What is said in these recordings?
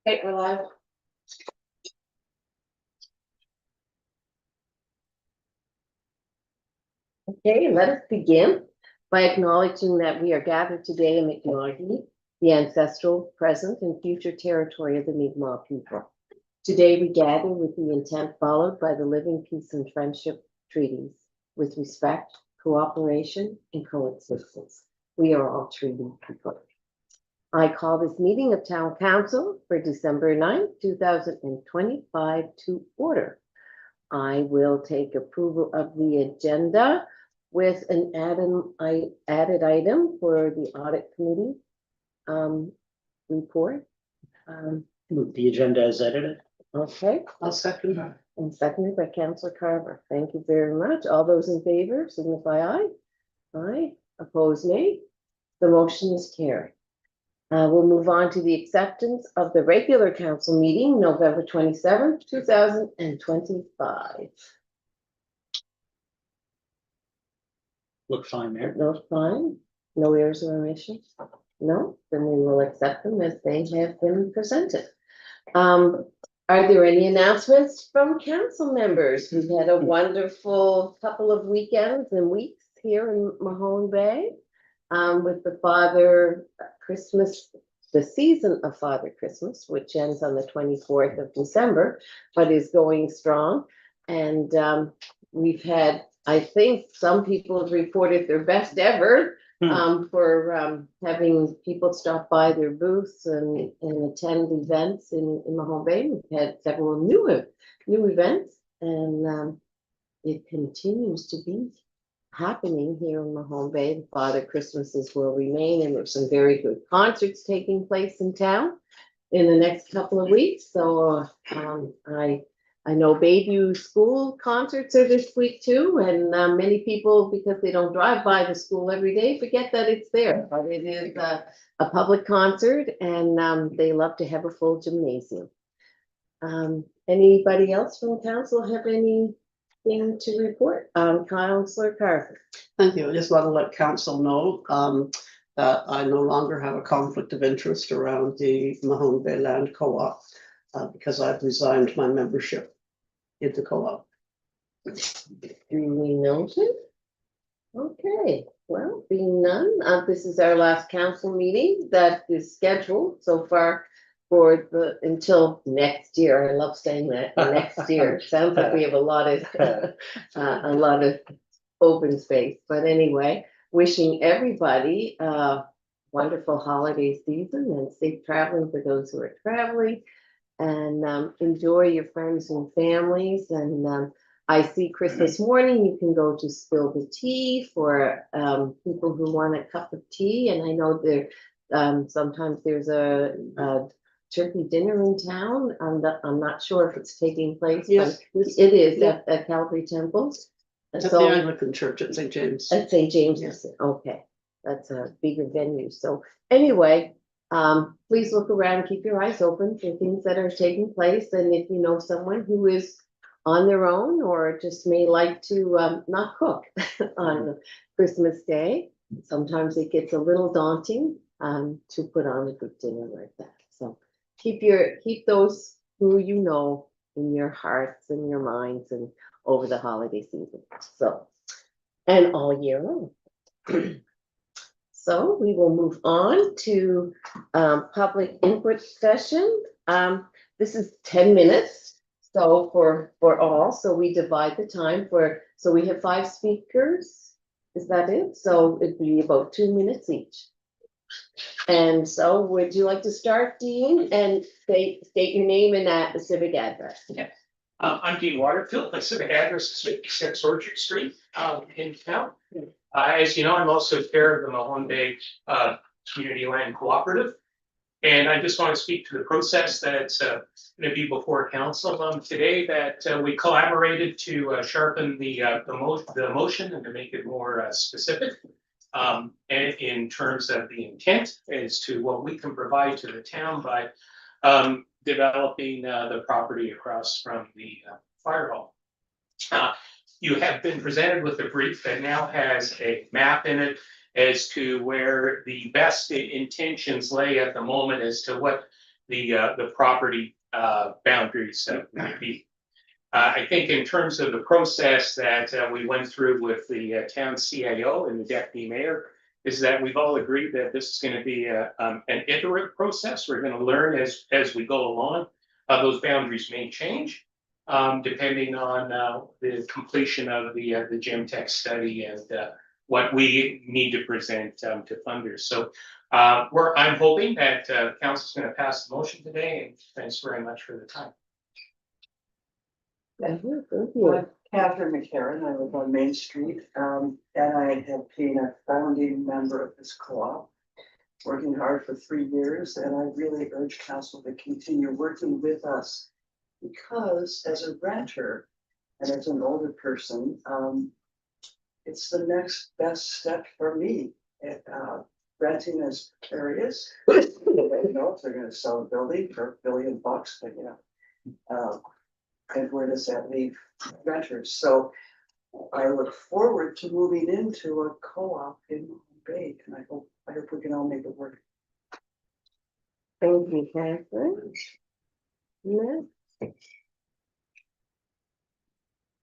Okay, we're live. Okay, let us begin by acknowledging that we are gathered today in Mi'kmaq, the ancestral, present, and future territory of the Mi'kmaq people. Today we gather with the intent followed by the Living Peace and Friendship treaties, with respect, cooperation, and coexistence. We are all treaty people. I call this meeting of Town Council for December 9th, 2025 to order. I will take approval of the agenda with an added item for the audit committee report. The agenda is edited. Okay, I'll second that. and seconded by Councillor Carver. Thank you very much. All those in favor signify aye. Aye. Opposed, nay. The motion is carried. We'll move on to the acceptance of the regular council meeting, November 27th, 2025. Look fine there. Those fine? No errors or omissions? No? Then we will accept them as they have been presented. Are there any announcements from council members? We've had a wonderful couple of weekends and weeks here in Mahone Bay with the Father Christmas, the season of Father Christmas, which ends on the 24th of December, but is going strong. And we've had, I think some people have reported their best ever for having people stop by their booths and attend events in Mahone Bay. We've had several new events, and it continues to be happening here in Mahone Bay. The Father Christmases will remain, and there's some very good concerts taking place in town in the next couple of weeks. So I know Bayview School concerts are this week too, and many people, because they don't drive by the school every day, forget that it's there. But it is a public concert, and they love to have a full gymnasium. Anybody else from council have anything to report? Councillor Carver. Thank you. I just want to let council know that I no longer have a conflict of interest around the Mahone Bay Land Co-op because I've resigned my membership in the co-op. Duly noted. Okay, well, being none, this is our last council meeting that is scheduled so far for until next year. I love saying that, next year. Sounds like we have a lot of open space. But anyway, wishing everybody a wonderful holiday season and safe traveling for those who are traveling. And enjoy your friends and families. And I see Christmas morning, you can go to Spill the Tea for people who want a cup of tea. And I know there sometimes there's a turkey dinner in town. I'm not sure if it's taking place. Yes, but it is at Calvary Temple. At the Anglican Church at St. James. At St. James, Yes. Okay, that's a bigger venue. So anyway, please look around, keep your eyes open for things that are taking place. And if you know someone who is on their own or just may like to not cook on Christmas Day, sometimes it gets a little daunting to put on a good dinner like that. So keep those who you know in your hearts and your minds and over the holiday season. So, and all year long. So we will move on to public input session. This is 10 minutes. So for all, so we divide the time so we have 5 speakers. Is that it? So it'd be about 2 minutes each. And so would you like to start, Dean, and state your name and civic address? Yeah. I'm Dean Waterfield. My civic address is 56 Orchard Street in town. As you know, I'm also chair of the Mahone Bay Community Land Cooperative. And I just want to speak to the process that's going to be before council today, that we collaborated to sharpen the motion and to make it more specific. And in terms of the intent as to what we can provide to the town by developing the property across from the fire hall. You have been presented with a brief that now has a map in it as to where the best intentions lay at the moment as to what the property boundaries might be. I think in terms of the process that we went through with the town CIO and the deputy mayor, is that we've all agreed that this is going to be an iterative process. We're going to learn as we go along. Those boundaries may change depending on the completion of the Gem Tech study and what we need to present to funders. So I'm hoping that council's going to pass the motion today, and thanks very much for the time. Thank you. I'm Catherine McCarron, I live on Main Street, and I have been a founding member of this co-op, working hard for 3 years, and I really urge council to continue working with us. Because as a renter and as an older person, it's the next best step for me. Renting is precarious. I don't know if they're gonna sell a building for $1 billion, but and where does that leave renters? So I look forward to moving into a co-op in Mahone Bay, and I hope we can all make it work. Thank you, Catherine. Next.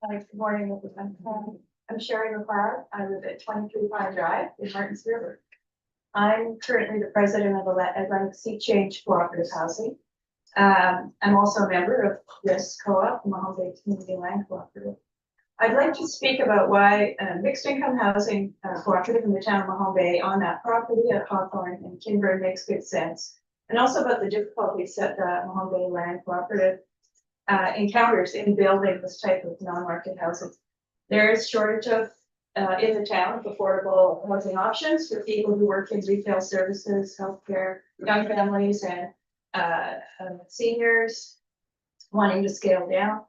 Hi, good morning, everyone. I'm Sherry McLeod. I live at 23 Pine Drive in Martins River. I'm currently the president of Atlantic Sea Change Cooperative Housing. I'm also a member of this co-op, Mahone Bay Community Land Cooperative. I'd like to speak about why mixed income housing cooperative in the town of Mahone Bay on that property at Hawthorne and Kinburn makes good sense. And also about the difficulties that the Mahone Bay Land Cooperative encounters in building this type of non-market housing. There is shortage of in the town of affordable housing options for people who work in retail services, healthcare, young families, and seniors wanting to scale down.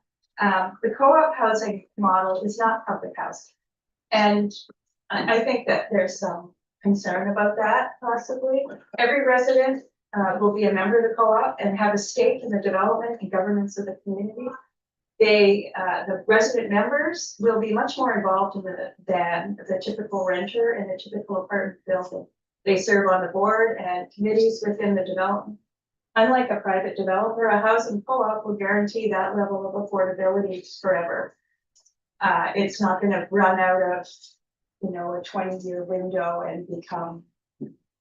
The co-op housing model is not public housing. And I think that there's some concern about that possibly. Every resident will be a member of the co-op and have a stake in the development and governance of the community. The resident members will be much more involved in than the typical renter in a typical apartment building. They serve on the board and committees within the development. Unlike a private developer, a housing co-op will guarantee that level of affordability forever. It's not going to run out of, a 20-year window and become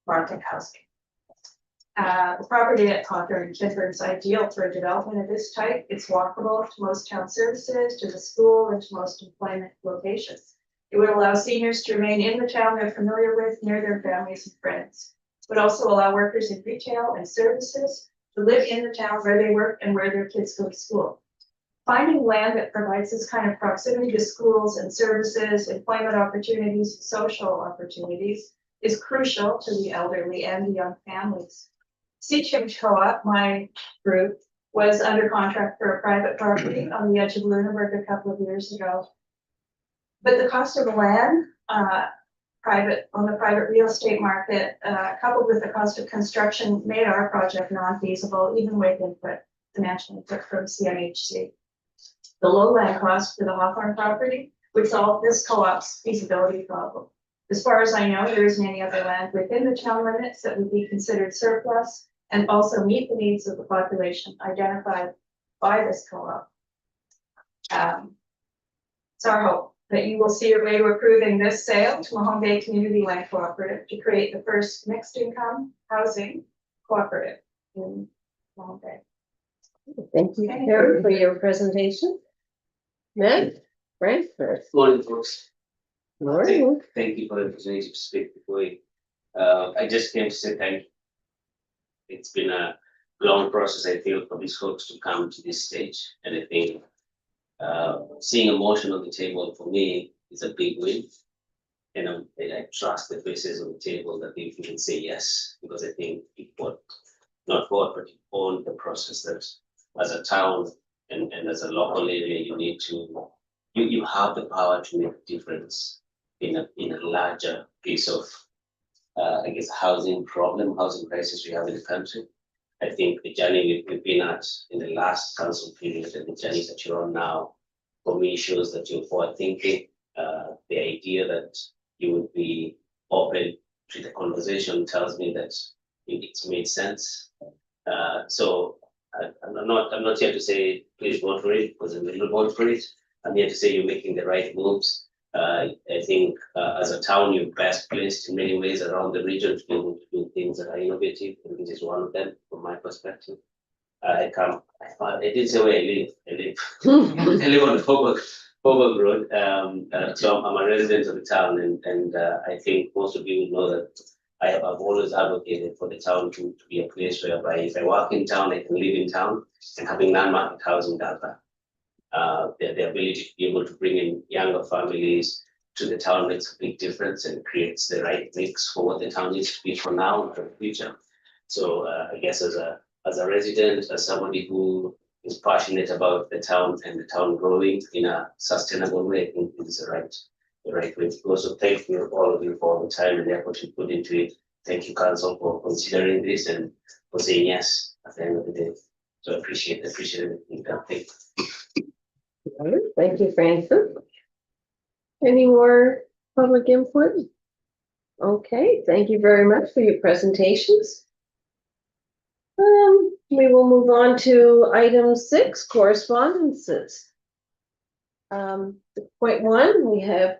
market housing. The property at Hawthorne and Kinburn is ideal for a development of this type. It's walkable to most town services, to the school, and to most employment locations. It would allow seniors to remain in the town they're familiar with, near their families and friends. It would also allow workers in retail and services to live in the town where they work and where their kids go to school. Finding land that provides this kind of proximity to schools and services, employment opportunities, social opportunities is crucial to the elderly and the young families. Sea Change Co-op, my group, was under contract for a private property on the edge of Lunenburg a couple of years ago. But the cost of the land, on the private real estate market, coupled with the cost of construction, made our project non-feasible, even with financial input from CMHC. The low land cost for the Hawthorne property would solve this co-op's feasibility problem. As far as I know, there isn't any other land within the town limits that would be considered surplus and also meet the needs of the population identified by this co-op. It's our hope that you will see your way to approving this sale to Mahone Bay Community Land Cooperative to create the first mixed income housing cooperative in Mahone Bay. Thank you, Karen, for your presentation. Meg, Frank first. Morning, folks. Morning. Thank you for the opportunity to speak before you. I just came to say thank you. It's been a long process, I feel, for these folks to come to this stage. And I think seeing a motion on the table for me is a big win. And I trust the faces on the table that they can say yes, because I think it fought, not fought, but it owned the process that as a town and as a local area, you need to, you have the power to make a difference in a larger piece of housing crisis we have in the country. I think the journey we've been at in the last council period and the journey that you're on now, for me, shows that you're forward thinking. The idea that you would be open to the conversation tells me that it's made sense. So I'm not here to say, please vote for it, because I will vote for it. I'm here to say you're making the right moves. I think as a town, you're best placed in many ways around the region to be able to do things that are innovative, and this is one of them from my perspective. I didn't say where I live. I live on the Faubourg Road. So I'm a resident of the town, and I think most of you would know that I've always advocated for the town to be a place whereby if I work in town, I can live in town, and having landmark housing data. The ability to be able to bring in younger families to the town makes a big difference and creates the right mix for what the town needs to be for now and for the future. So I guess as a resident, as somebody who is passionate about the town and the town growing in a sustainable way, I think it's the right way to go. So thank you, all of you, for all the time and effort you put into it. Thank you, council, for considering this and for saying yes at the end of the day. So I appreciate everything. Thank you. Thank you, Francis. Any more public input? Okay, thank you very much for your presentations. We will move on to item 6, correspondences. Point 1, we have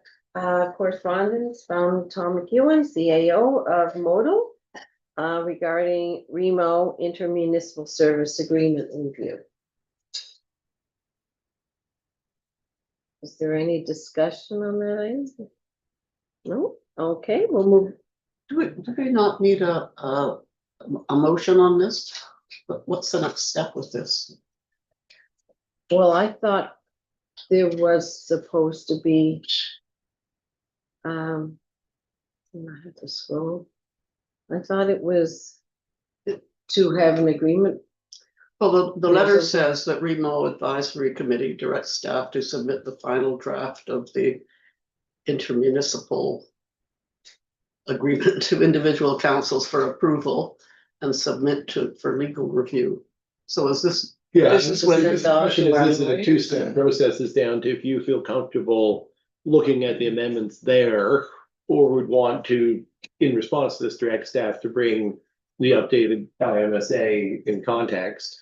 correspondence from Tom McEwen, CAO of Modal, regarding Remo intermunicipal service agreement review. Is there any discussion on that item? No? Okay, we'll move. Do we not need a motion on this? What's the next step with this? Well, I thought there was supposed to be. I have to scroll. I thought it was to have an agreement. Well, the There's letter a- says that Remo Advisory Committee directs staff to submit the final draft of the intermunicipal agreement to individual councils for approval and submit for legal review. So is this? Yeah, This is when- the question is, this is a Right. two-step process is down to if you feel comfortable looking at the amendments there, or would want to, in response to this, direct staff to bring the updated IMSA in context.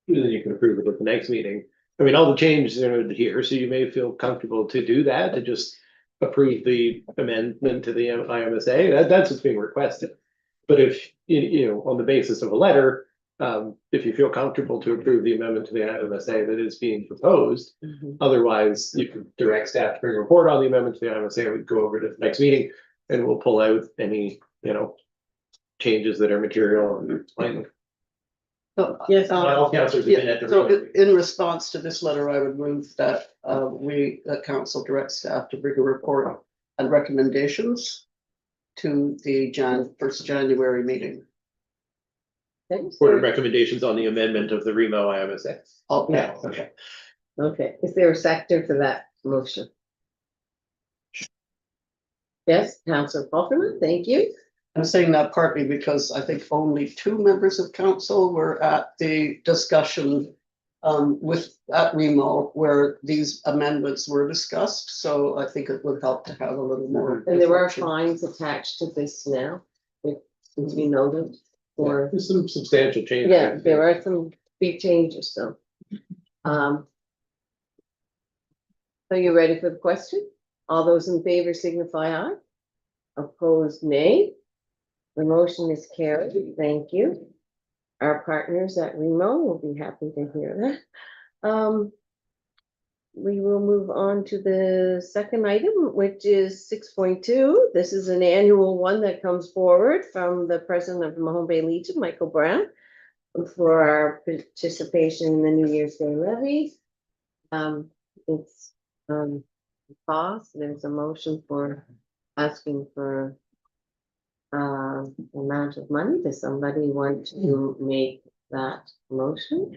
Then you can approve it at the next meeting. I mean, all the changes are here, so you may feel comfortable to do that, to just approve the amendment to the IMSA. That's what's being requested. But if, you know, on the basis of a letter, if you feel comfortable to approve the amendment to the IMSA that is being proposed, otherwise you can direct staff to bring a report on the amendment to the IMSA. We go over to the next meeting and we'll pull out any, changes that are material and explain them. Yes. All councillors have been Yeah, at the so meeting. in response to this letter, I would move that the council direct staff to bring a report and recommendations to the 1st January meeting. For recommendations on the amendment of the Remo IMSA. Oh, Yeah. Okay. Okay, is there a seconder for that motion? Yes, Councillor Falconer, thank you. I'm saying that partly because I think only 2 members of council were at the discussion at Remo where these amendments were discussed. So I think it would help to have a little more. And there are reflection. fines attached to this now, it to be noted, or, There's some substantial changes. yeah, there are some big changes, so. Are you ready for the question? All those in favor signify aye. Opposed, nay. The motion is carried, thank you. Our partners at Remo will be happy to hear that. We will move on to the second item, which is 6.2. This is an annual one that comes forward from the president of the Mahone Bay Legion, Michael Brown, for our participation in the New Year's Day levy. It's cost. There's a motion for asking for amount of money. Does somebody want to make that motion?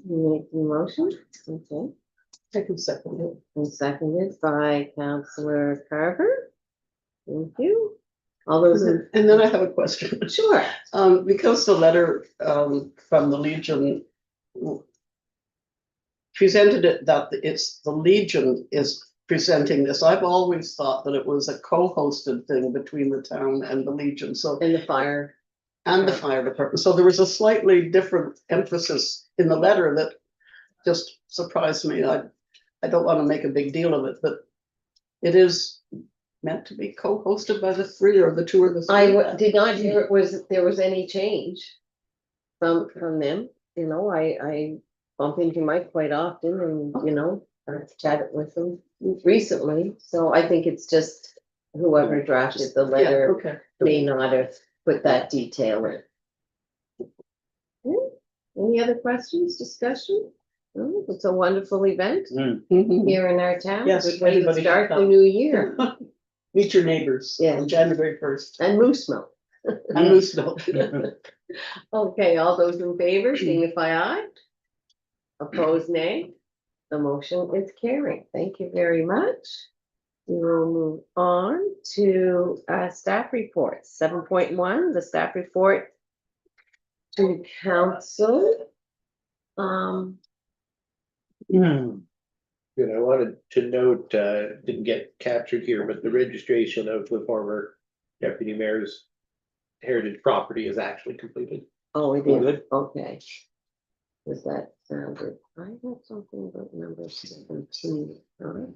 Make the motion, okay. I can second it. And seconded by Councillor Carver. Thank you. All those in, And then I have a question. sure. Because the letter from the Legion presented it that it's the Legion is presenting this. I've always thought that it was a co-hosted thing between the town and the Legion. So And the fire. and the fire department. So there was a slightly different emphasis in the letter that just surprised me. I don't want to make a big deal of it, but it is meant to be co-hosted by the three or the two or the three. Did not hear there was any change from them, you know, I bump into Mike quite often and, you know, I've chatted with him recently, so I think it's just whoever drafted the Yeah, letter okay. may not have put that detail in. Any other questions, discussion? Oh, it's a wonderful event Mhm. here in our town. Yes, Good way to everybody should start the come. new year. Meet your neighbors Yeah. on January 1st. And moose milk. And moose milk. Okay, all those in favor signify aye. Opposed, nay. The motion is carried. Thank you very much. We will move on to staff reports. 7.1, the staff report to council. You know, I wanted to note, didn't get captured here, but the registration of the former deputy mayor's heritage property is actually completed. Oh, we Well, did, good. okay. Does that sound good? I have something about number 17. All right.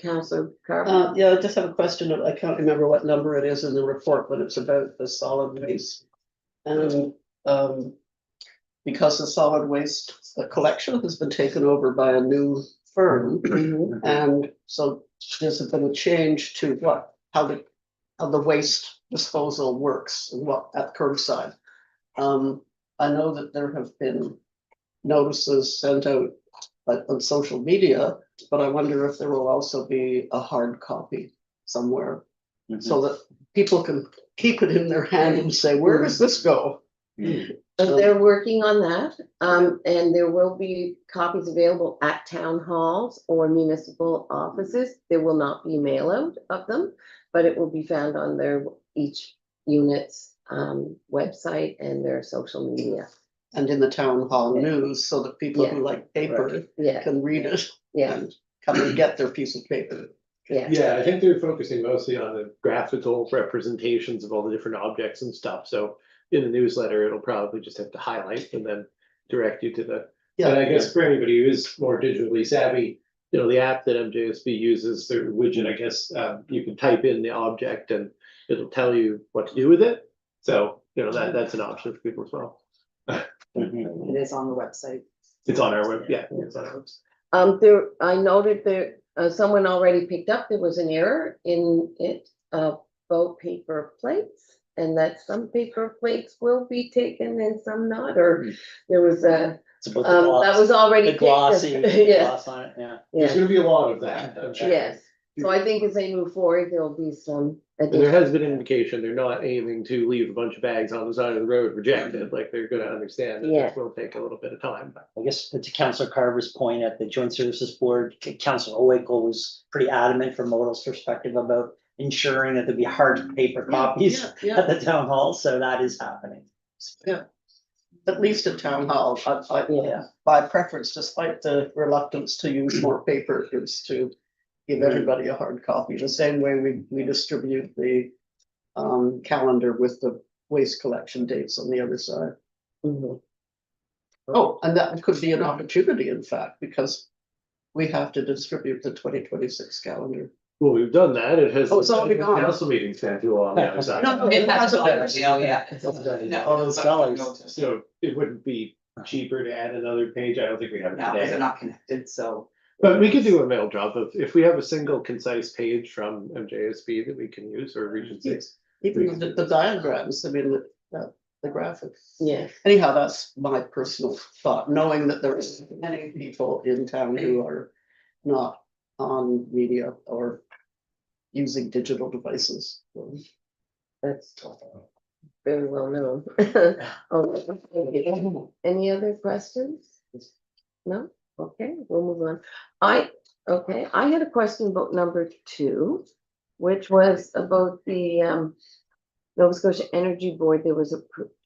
Councilor Carver. Yeah, I just have a question. I can't remember what number it is in the report, but it's about the solid waste. And because the solid waste collection has been taken over by a new firm. Mhm. And so there's been a change to how the waste disposal works and what at curbside. I know that there have been notices sent out on social media, but I wonder if there will also be a hard copy somewhere so that people can keep it in their hand and say, where does this go? They're working on that, and there will be copies available at town halls or municipal offices. There will not be mail out of them, but it will be found on each unit's website and their social media. And in the town hall news, so that people who like paper Yeah, can read it yeah, and come and get their piece of paper. yeah. Yeah, I think they're focusing mostly on the graphical representations of all the different objects and stuff, so in the newsletter, it'll probably just have to highlight and then direct you to the. And I guess for anybody who is more digitally savvy, you know, the app that MJSB uses, their widget, I guess, you can type in the object and it'll tell you what to do with it. So, you know, that's an option for people as well. It is on the website. It's on our web, yeah. It's on our website. I noted that someone already picked up, there was an error in it, about paper plates. And that some paper plates will be taken and some not, or there was a, It's about that was already. the picked. glossy, Yeah, gloss on it, yeah. There's yeah, gonna be a lot of that. I'm sure. yes. So I think as they move forward, there'll be some. And there has been indication they're not aiming to leave a bunch of bags on the side of the road rejected, like they're gonna understand that Yeah. this will take a little bit of time. I guess to Councillor Carver's point at the Joint Services Board, Councillor Oweikel was pretty adamant from Modal's perspective about ensuring that there'd be hard paper copies at the town hall, so that is happening. At least at town hall, Yeah. by preference, despite the reluctance to use more paper, is to give everybody a hard copy, the same way we distribute the calendar with the waste collection dates on the other side. Mhm. Oh, and that could be an opportunity, in fact, because we have to distribute the 2026 calendar. Well, we've done that. It has. Oh, it's already gone. Council meeting schedule on the other side. No, It has hasn't. All those dollars. So it wouldn't be cheaper to add another page. I don't think we have it No, because they're today. not connected, so. But we could do a mail drop if we have a single concise page from MJSB that we can use or Region 6. Even the diagrams, I mean, the graphics. Yeah, Anyhow, that's my personal thought, knowing that there are many people in town who are not on media or using digital devices. that's very well known. Okay. Any other questions? No? Okay, we'll move on. I had a question about number 2, which was about the Nova Scotia Energy Board. There was a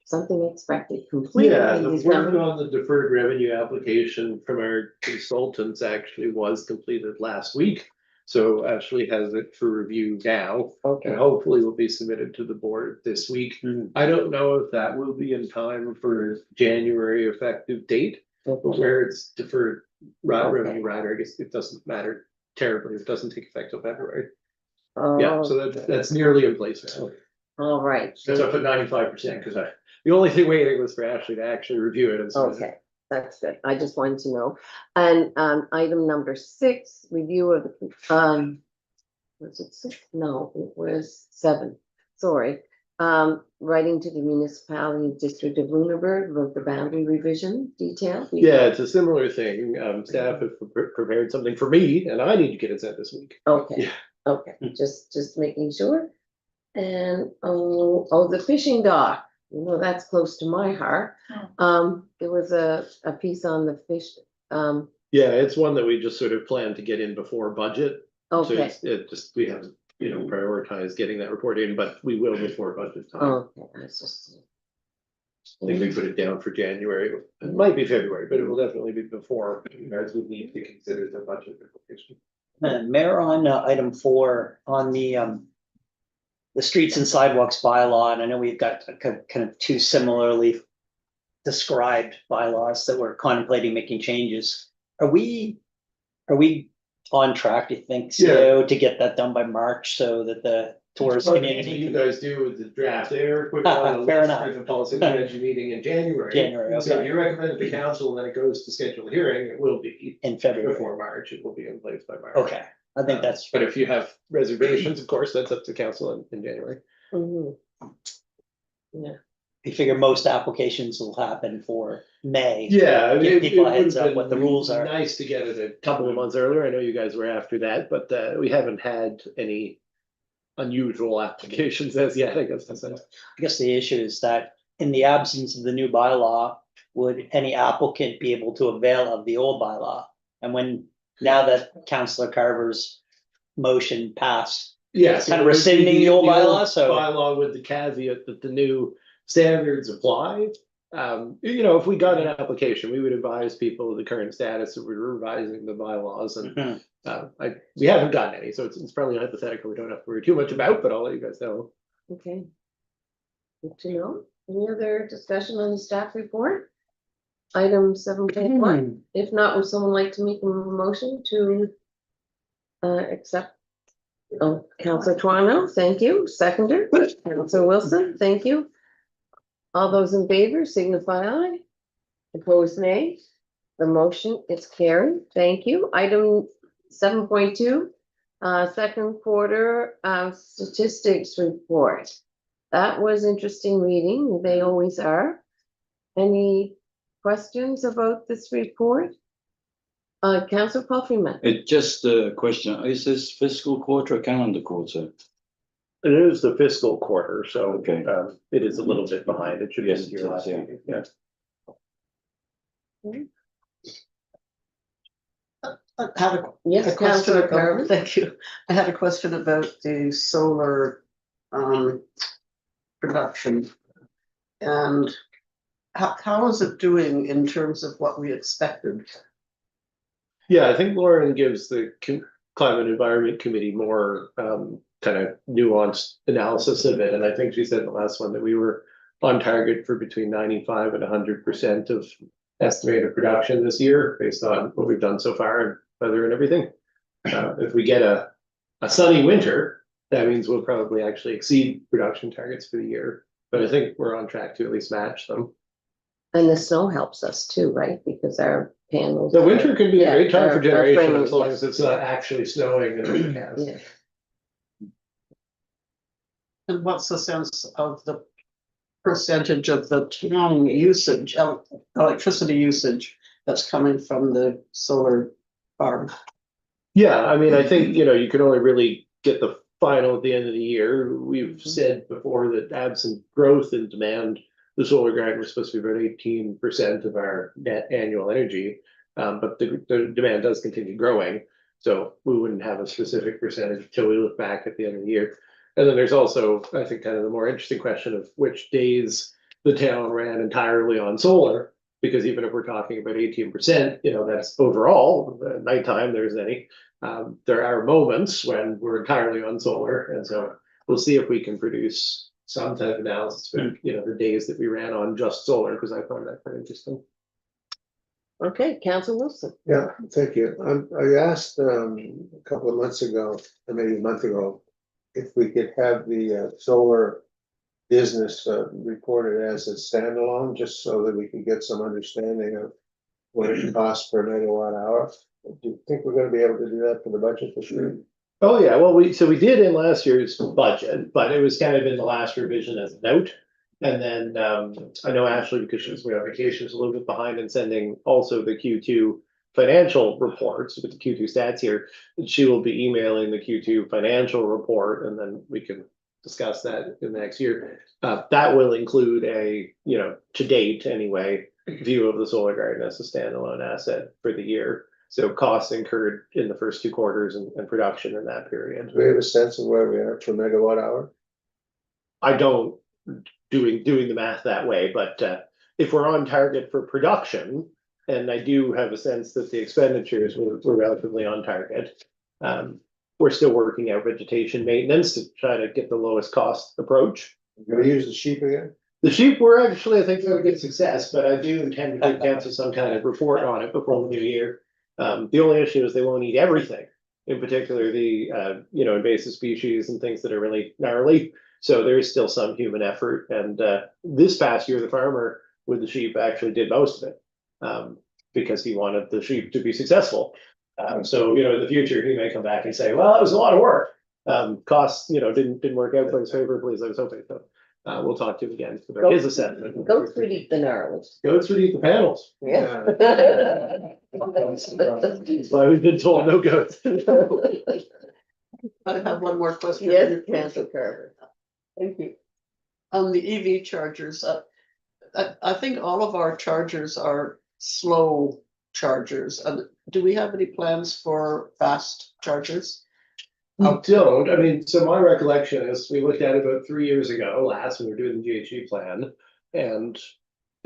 something expected completely Yeah, in the work December. on the deferred revenue application from our consultants actually was completed last week. So Ashley has it for review now, and Okay, hopefully will be submitted to the board this week. I don't know if that will be in time for January effective date, but okay, where it's deferred Okay. revenue rider, I guess it doesn't matter terribly. It doesn't take effect till February. Yeah, oh, so that's nearly in place now. all right. It's up at 95%, because the only thing waiting was for Ashley to actually review it and submit it. Okay, that's good. I just wanted to know. And item number 6, review of was it 6? No, it was 7. Sorry. Writing to the municipality district of Lunenburg about the boundary revision detail. Yeah, it's a similar thing. Staff have prepared something for me, and I need to get it sent this week. Okay, Yeah. okay, just making sure. And the fishing dock, you know, that's close to my heart. There was a piece on the fish, Yeah, it's one that we just sort of plan to get in before budget. So okay, we haven't, prioritized getting that report in, but we will before budget time. okay, that's just. I think we put it down for January. It might be February, but it will definitely be before, as we need to consider the budget implication. Mayor, on item 4, on the streets and sidewalks bylaw, and I know we've got kind of 2 similarly described bylaws that we're contemplating making changes. Are we on track, do you think, so, to get that done by March so that the tourist What community you can guys do with the draft there, put it on the Fair list enough. for the policy strategy meeting in January. January, So okay. if you recommend it to council, and then it goes to schedule a hearing, it will be in February? before March, it will be in place by March. Okay, I think that's. But if you have reservations, of course, that's up to council in January. Mhm. Yeah, You figure most applications will happen for May. Yeah. Give people a it heads would've up what the been rules are. Nice to get it a couple of months earlier. I know you guys were after that, but we haven't had any unusual applications as yet, I guess. I guess the issue is that in the absence of the new bylaw, would any applicant be able to avail of the old bylaw? And now that Councillor Carver's motion passed, Yes. kind of rescinding the old bylaw, so. Bylaw with the caveat that the new standards apply. If we got an application, we would advise people of the current status that we're revising the bylaws, and Mhm. we haven't gotten any, so it's probably hypothetical. We don't have to worry too much about, but I'll let you guys know. okay. Good to know. Any other discussion on the staff report? Item 7.1, if not, would someone like to make a motion to accept? Oh, Councillor Twano, thank you. Seconder, Councillor Wilson, thank you. All those in favor signify aye. Opposed, nay. The motion is carried. Thank you. Item 7.2, second quarter statistics report. That was interesting reading. They always are. Any questions about this report? Councillor Paul Freeman. It's just a question, is this fiscal quarter or calendar quarter? It is the fiscal quarter, so Okay. it is a little bit behind. It should be Yes, this year it is, last yeah. meeting. Yeah. I had a Yes, a question Councillor about, Carver. thank you. I had a question about the solar production. And how is it doing in terms of what we expected? Yeah, I think Lauren gives the Climate and Environment Committee more kind of nuanced analysis of it. And I think she said in the last one that we were on target for between 95 and 100% of estimated production this year, based on what we've done so far and weather and everything. If we get a sunny winter, that means we'll probably actually exceed production targets for the year. But I think we're on track to at least match them. And the snow helps us too, right? Because our panels. The winter can be a great time for our generation, framing, as long yes. as it's not actually snowing and overcast. Yeah. And what's the sense of the percentage of the town usage, electricity usage that's coming from the solar farm? Yeah, I mean, I think, you can only really get the final at the end of the year. We've said before that absent growth in demand, the solar garden was supposed to be about 18% of our net annual energy. But the demand does continue growing. So we wouldn't have a specific percentage until we look back at the end of the year. And then there's also, I think, kind of the more interesting question of which days the town ran entirely on solar. Because even if we're talking about 18%, that's overall, nighttime, there's any. There are moments when we're entirely on solar, and so we'll see if we can produce some type of analysis for, the days that we ran on just solar, because I found that quite interesting. Okay, Council Wilson. Yeah, thank you. I asked a couple of months ago, or maybe a month ago, if we could have the solar business reported as a standalone, just so that we could get some understanding of what it costs per megawatt hour. Do you think we're gonna be able to do that for the budget this year? Oh, yeah, well, we did in last year's budget, but it was kind of in the last revision as a note. And then, I know Ashley, because she's on vacation, is a little bit behind in sending also the Q2 financial reports with the Q2 stats here. And she will be emailing the Q2 financial report, and then we can discuss that in the next year. That will include a, to date anyway, view of the solar garden as a standalone asset for the year. So costs incurred in the first 2 quarters and production in that period. Do we have a sense of where we are per megawatt hour? I don't doing the math that way, but if we're on target for production, and I do have a sense that the expenditures were relatively on target. We're still working out vegetation maintenance to try to get the lowest cost approach. Gonna use the sheep again? The sheep were actually, I think, a good success, but I do intend to give council some kind of report on it before the new year. The only issue is they won't eat everything, in particular the invasive species and things that are really gnarly. So there is still some human effort, and this past year, the farmer with the sheep actually did most of it because he wanted the sheep to be successful. So in the future, he may come back and say, well, it was a lot of work. Costs, didn't work out quite as favorably as I was hoping. So we'll talk to him again about his assessment. Goats would eat the gnarls. Goats would eat the panels. Yeah. Well, we've been told no goats. I have one more question. Yes, Council Carver. Thank you. On the EV chargers, I think all of our chargers are slow chargers. Do we have any plans for fast chargers? Don't. I mean, so my recollection is we looked at it about 3 years ago, last, when we were doing the GHG plan. And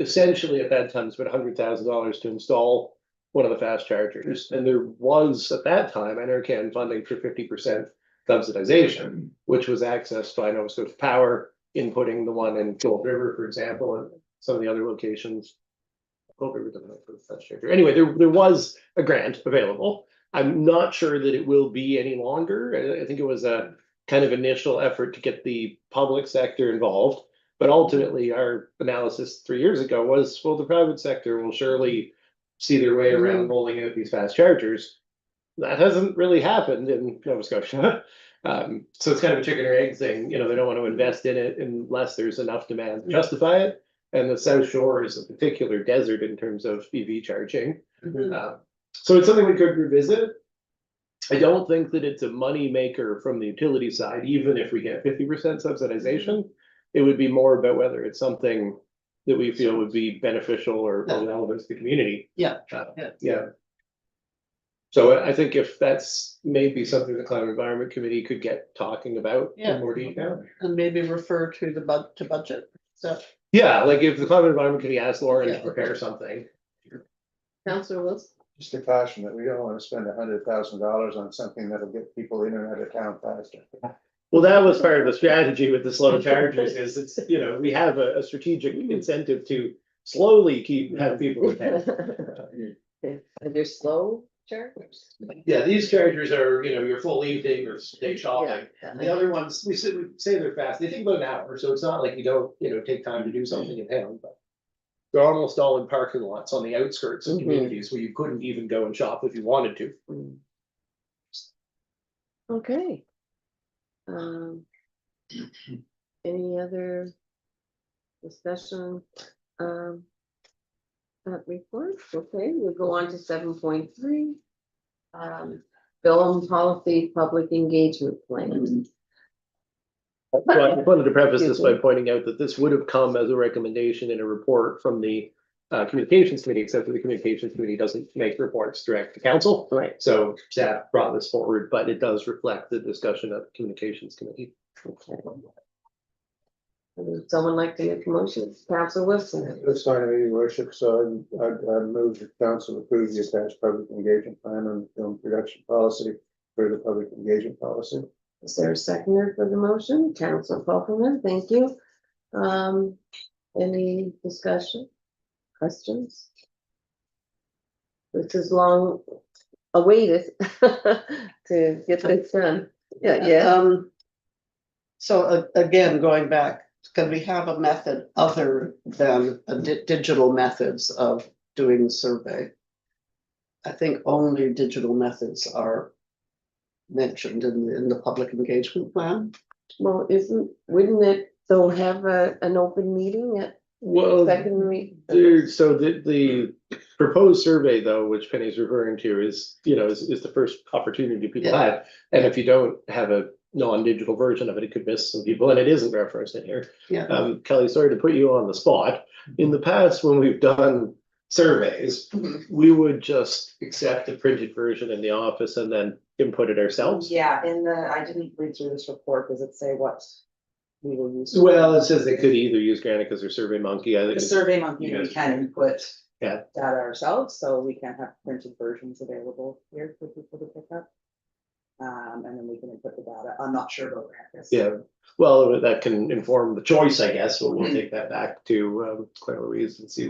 essentially at that time, it's about $100,000 to install one of the fast chargers. And there was at that time NRCan funding for 50% subsidization, which was accessed by Nova Scotia Power, inputting the one in Gold River, for example, and some of the other locations. Gold River doesn't have a fast charger. Anyway, there was a grant available. I'm not sure that it will be any longer. I think it was a kind of initial effort to get the public sector involved. But ultimately, our analysis 3 years ago was, well, the private sector will surely see their way around rolling out these fast chargers. That hasn't really happened in Nova Scotia. So it's kind of a chicken or egg thing. They don't want to invest in it unless there's enough demand to justify it. And the South Shore is a particular desert in terms of EV charging. So it's something we could revisit. I don't think that it's a money maker from the utility side, even if we get 50% subsidization. It would be more about whether it's something that we feel would be beneficial or relevant to the community. Yeah. Yeah. So I think if that's maybe something the Climate Environment Committee could get talking about in more detail. And maybe refer to the budget. So Yeah, like if the Climate Environment Committee asked Lauren to prepare something. Councillor Wilson. Just a caution that we don't want to spend $100,000 on something that'll get people in and out of town faster. Well, that was part of the strategy with the slow chargers is it's, we have a strategic incentive to slowly have people in town. Are there slow chargers? Yeah, these chargers are, your full evening or day shopping. Yeah. The other ones, we say they're fast. They take about an hour, so it's not like you don't, take time to do something in town, but they're almost all in parking lots on the outskirts of communities where you couldn't even go and shop if you wanted to. Okay. Any other discussion? Report, okay, we'll go on to 7.3. Film policy public engagement plan. Well, I wanted to preface this by pointing out that this would have come as a recommendation in a report from the communications committee, except that the communications committee doesn't make reports direct to council. Right. So staff brought this forward, but it does reflect the discussion of the communications committee. Okay. Would someone like to make a motion? Council Wilson. That's fine, your worship, so I move the council approve the attached public engagement plan on film production policy for the public engagement policy. Is there a seconder for the motion? Council Popperman, thank you. Any discussion? Questions? This is long awaited to get this done. Yeah. So again, going back, can we have a method other than digital methods of doing the survey? I think only digital methods are mentioned in the public engagement plan. Well, wouldn't it though have an open meeting at Well, secondary? so the proposed survey though, which Penny's referring to is, is the first opportunity people Yeah. have. And if you don't have a non-digital version of it, it could miss some people, and it isn't referenced in here. Yeah. Kelly, sorry to put you on the spot. In the past, when we've done surveys, we would just accept the printed version in the office and then input it ourselves. Yeah, I didn't read through this report. Does it say what we will use? Well, it says they could either use Granicus or Survey Monkey. I think The it's- Survey Monkey, we Yes. can input. Yeah. Data ourselves, so we can have printed versions available here for people to pick up. And then we can input the data. I'm not sure about Granicus. Yeah, well, that can inform the choice, I guess, but we'll take that back to Claire Louise and see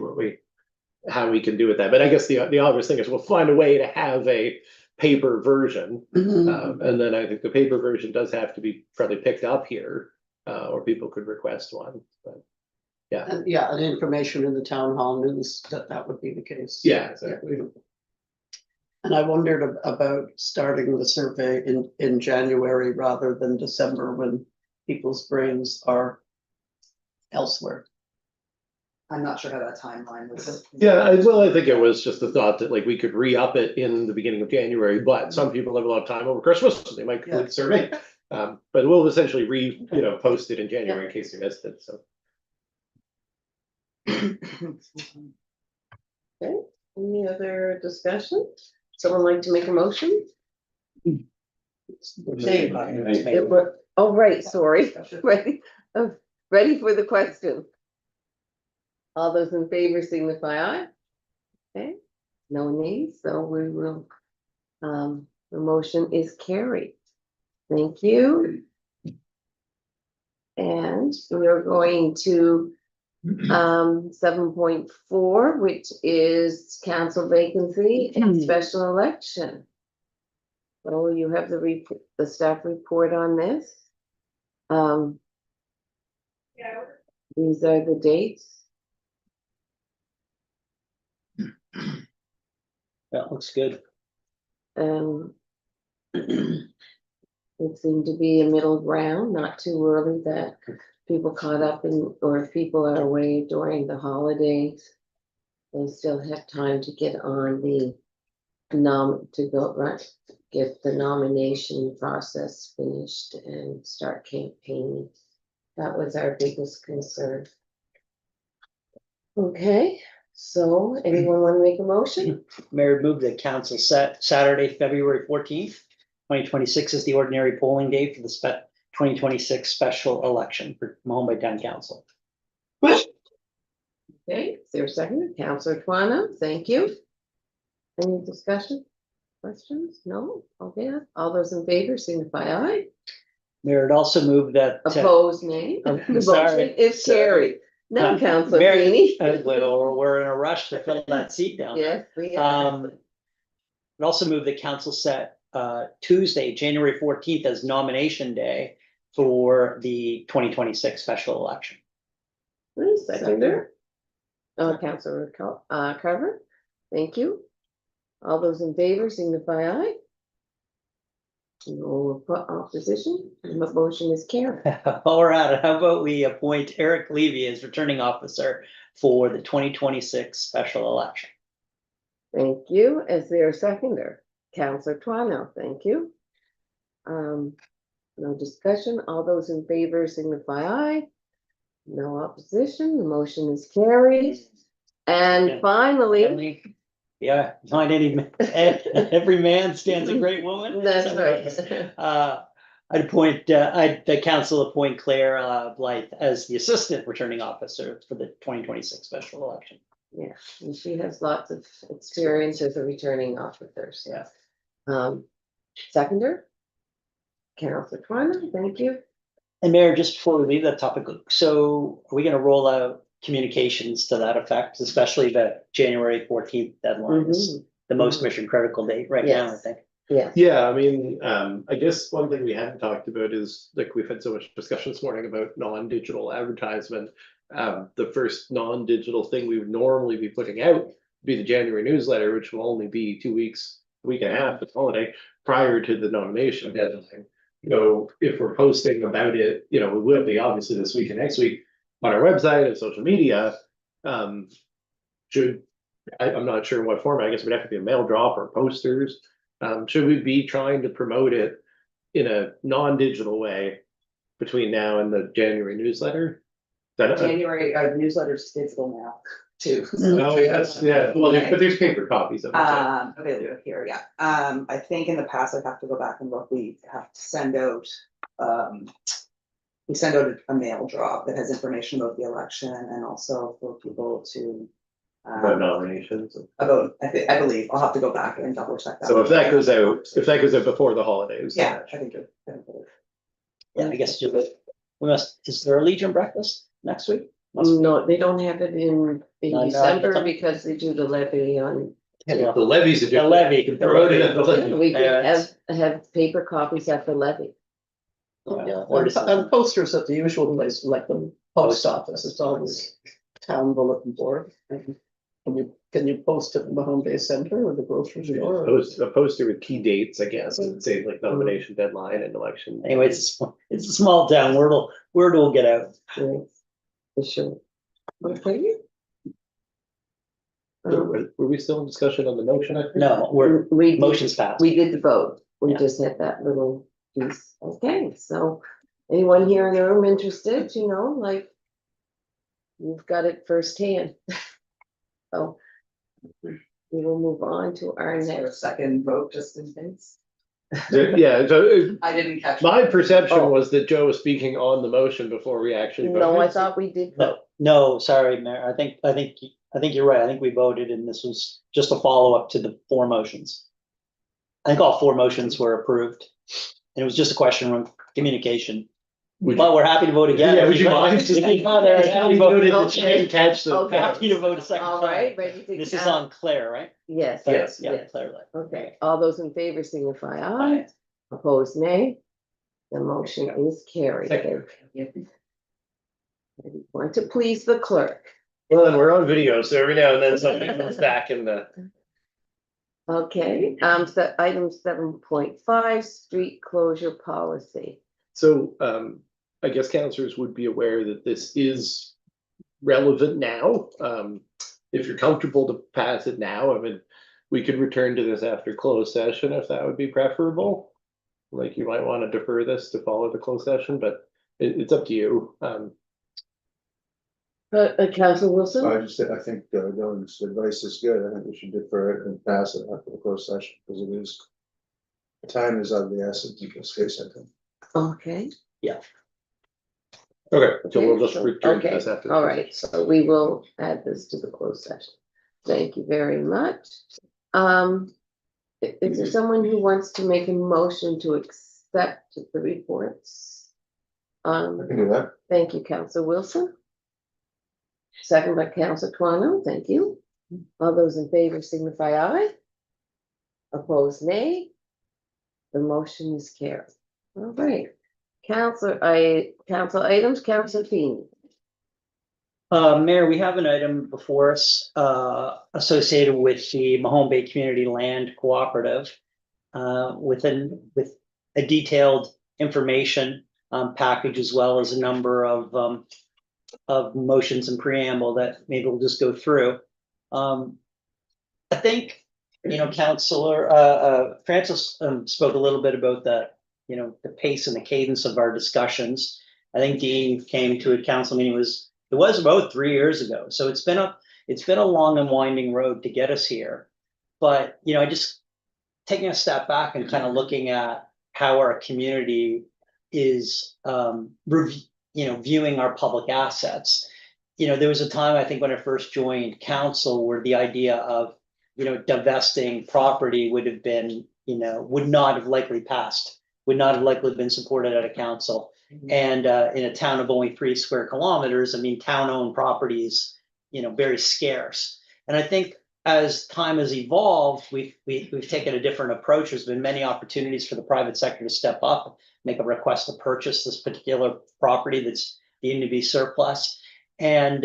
how we can do with that. But I guess the obvious thing is we'll find a way to have a paper version. And then I think the paper version does have to be probably picked up here, or people could request one, but. And yeah, and information in the town hall news that would be the case. Yeah, exactly. And I wondered about starting the survey in January rather than December when people's brains are elsewhere. I'm not sure how that timeline was. Yeah, I think it was just the thought that like we could re-up it in the beginning of January, but some people have a lot of time over Christmas, so they might complete the survey. But we'll essentially post it in January in case you missed it, so. Okay, any other discussion? Someone like to make a motion? Oh, right, sorry, ready for the question. All those in favor signify aye. Okay, no nays, so we will, the motion is carried. Thank you. And we are going to 7.4, which is council vacancy and special election. So you have the staff report on this. These are the dates. That looks good. It seemed to be a middle ground, not too early that people caught up or if people are away during the holidays, they still have time to get on the get the nomination process finished and start campaigning. That was our biggest concern. Okay, so anyone want to make a motion? Mayor moved that council set Saturday, February 14th, 2026 is the ordinary polling day for the 2026 special election for Mahone Bay Town Council. Okay, is there a second? Councilor Tuano, thank you. Any discussion? Questions? No? Okay, all those in favor signify aye. Mayor had also moved that. Opposed, nay. Oh, The sorry. motion is carried. Now, Councilor Mary- Feeney. We're in a rush to fill that seat down. Yes, we are. It also moved the council set Tuesday, January 14th as nomination day for the 2026 special election. Seconder. Councilor Carver, thank you. All those in favor signify aye. No opposition, and the motion is carried. All right, how about we appoint Eric Levy as returning officer for the 2026 special election? Thank you. Is there a seconder? Councilor Tuano, thank you. No discussion. All those in favor signify aye. No opposition. The motion is carried. And Yeah. finally, Yeah, find every man stands a great woman. that's right. the council appoint Claire Blythe as the assistant returning officer for the 2026 special election. Yeah, and she has lots of experience as a returning officer, so. Yeah. Seconder? Councilor Twiner, thank you. And Mayor, just before we leave that topic, so are we gonna roll out communications to that effect, especially the January 14th deadline is the most mission critical date right now, I Yes. think. Yeah, Yeah, I mean, I guess one thing we hadn't talked about is, like, we've had so much discussion this morning about non-digital advertisement. The first non-digital thing we would normally be putting out would be the January newsletter, which will only be 2 weeks, a week and a half, it's holiday, prior to the nomination deadline. So if we're posting about it, we will be obviously this week and next week on our website and social media. I'm not sure in what format, I guess it would have to be a mail drop or posters. Should we be trying to promote it in a non-digital way between now and the January newsletter? January, newsletter's digital now too. Oh, yes, yeah, well, but there's paper copies of it. Available here, yeah. I think in the past, I'd have to go back and look, we have to send out, we send out a mail drop that has information about the election and also for people to. About nominations. About, I believe, I'll have to go back and double check that. So if that goes out before the holidays. Yeah, I think it. Yeah, I guess is there a Legion breakfast next week? no, they don't have it in No, December because they do the levy on. The levies are The levy. different. Promote it at the levy. We Yeah, can have paper copies at the levy. And posters at the usual place, like the post office, it's always town bulletin board. And Can you post at the Mahone Bay Center or the grocery store? A poster with key dates, I guess, and say like nomination deadline and election. Anyway, it's a small town, word will get out. Right, for sure. Okay. Were we still in discussion on the motion? I think? No, We, motion's passed. we did the vote, we Yeah. just had that little piece, okay, so. Anyone here in the room interested, like. You've got it firsthand. So. We will move on to our Is there a next. second vote just in case? Yeah, so I didn't catch. my perception Oh. was that Joe was speaking on the motion before we actually voted. No, I thought we did vote. No, sorry, Mayor, I think you're right, I think we voted and this was just a follow-up to the 4 motions. I think all 4 motions were approved, and it was just a question of communication. Would But we're happy to vote again. Yeah, would you mind If just- you want, Eric, happy to vote. Okay. catch the. Okay. Happy to vote a second All time. right, ready to. This is on Claire, right? Yes. Yes, Yeah, Claire. Okay, all those in favor signify aye, opposed nay. The motion is carried. Want to please the clerk. Well, and we're on video, so every now and then something comes back in the. Okay, so item 7.5, street closure policy. So, I guess councillors would be aware that this is relevant now. If you're comfortable to pass it now, I mean, we could return to this after closed session if that would be preferable. Like you might want to defer this to follow the closed session, but it's up to you. Council Wilson? I think Dylan's advice is good. I think we should defer it and pass it after the closed session because it is. Time is of the essence in this case, I think. Okay. Okay, so we'll just Okay, return to okay, this after. all right, so we will add this to the closed session. Thank you very much. Is there someone who wants to make a motion to accept the reports? I can do that. Thank you, Council Wilson. Second by Council Twano, thank you. All those in favor signify aye. Opposed, nay. The motion is carried. All right. Council items, Council Feeney. Mayor, we have an item before us, associated with the Mahone Bay Community Land Cooperative. With a detailed information, package as well as a number of motions and preamble that maybe we'll just go through. I think, Councilor, Francis, spoke a little bit about the pace and the cadence of our discussions. I think Dean came to a council meeting, it was about 3 years ago. So it's been a long and winding road to get us here. But, just taking a step back and kind of looking at how our community is, viewing our public assets. There was a time, I think, when I first joined council where the idea of, divesting property would have been, would not have likely passed, would not have likely been supported at a council. And in a town of only 3 square kilometers, I mean, town-owned properties, very scarce. And I think as time has evolved, we've taken a different approach. There's been many opportunities for the private sector to step up, make a request to purchase this particular property that's deemed to be surplus. And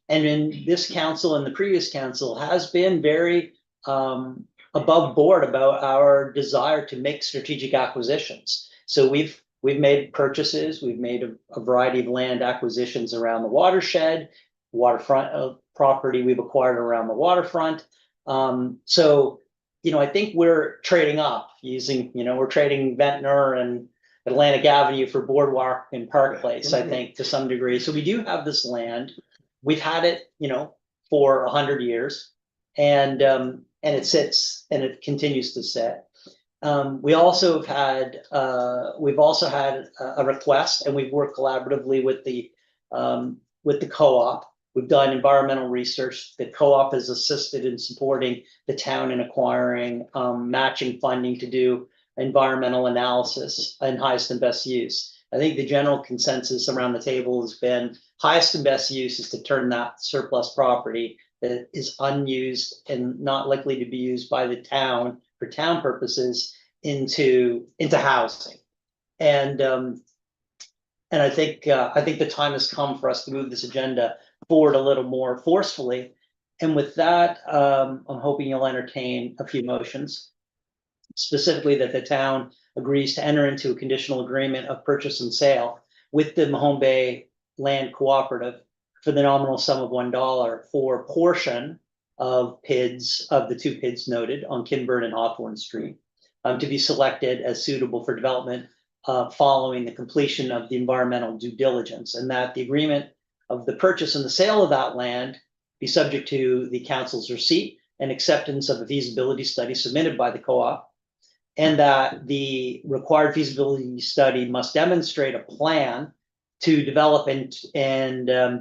in this council and the previous council has been very above board about our desire to make strategic acquisitions. So we've made purchases, we've made a variety of land acquisitions around the watershed, waterfront property we've acquired around the waterfront. So, I think we're trading up using, we're trading Ventnor and Atlantic Avenue for Boardwalk and Park Place, I think, to some degree. So we do have this land. We've had it, for 100 years, and it sits and it continues to sit. We've also had a request, and we've worked collaboratively with the co-op. We've done environmental research. The co-op has assisted in supporting the town in acquiring matching funding to do environmental analysis and highest and best use. I think the general consensus around the table has been highest and best use is to turn that surplus property that is unused and not likely to be used by the town for town purposes into housing. And I think the time has come for us to move this agenda forward a little more forcefully. And with that, I'm hoping you'll entertain a few motions. Specifically, that the town agrees to enter into a conditional agreement of purchase and sale with the Mahone Bay Land Cooperative for the nominal sum of $1 for a portion of PIDs, of the 2 PIDs noted on Kinburn and Hawthorne Street, to be selected as suitable for development following the completion of the environmental due diligence, and that the agreement of the purchase and the sale of that land be subject to the council's receipt and acceptance of a feasibility study submitted by the co-op, and that the required feasibility study must demonstrate a plan to develop and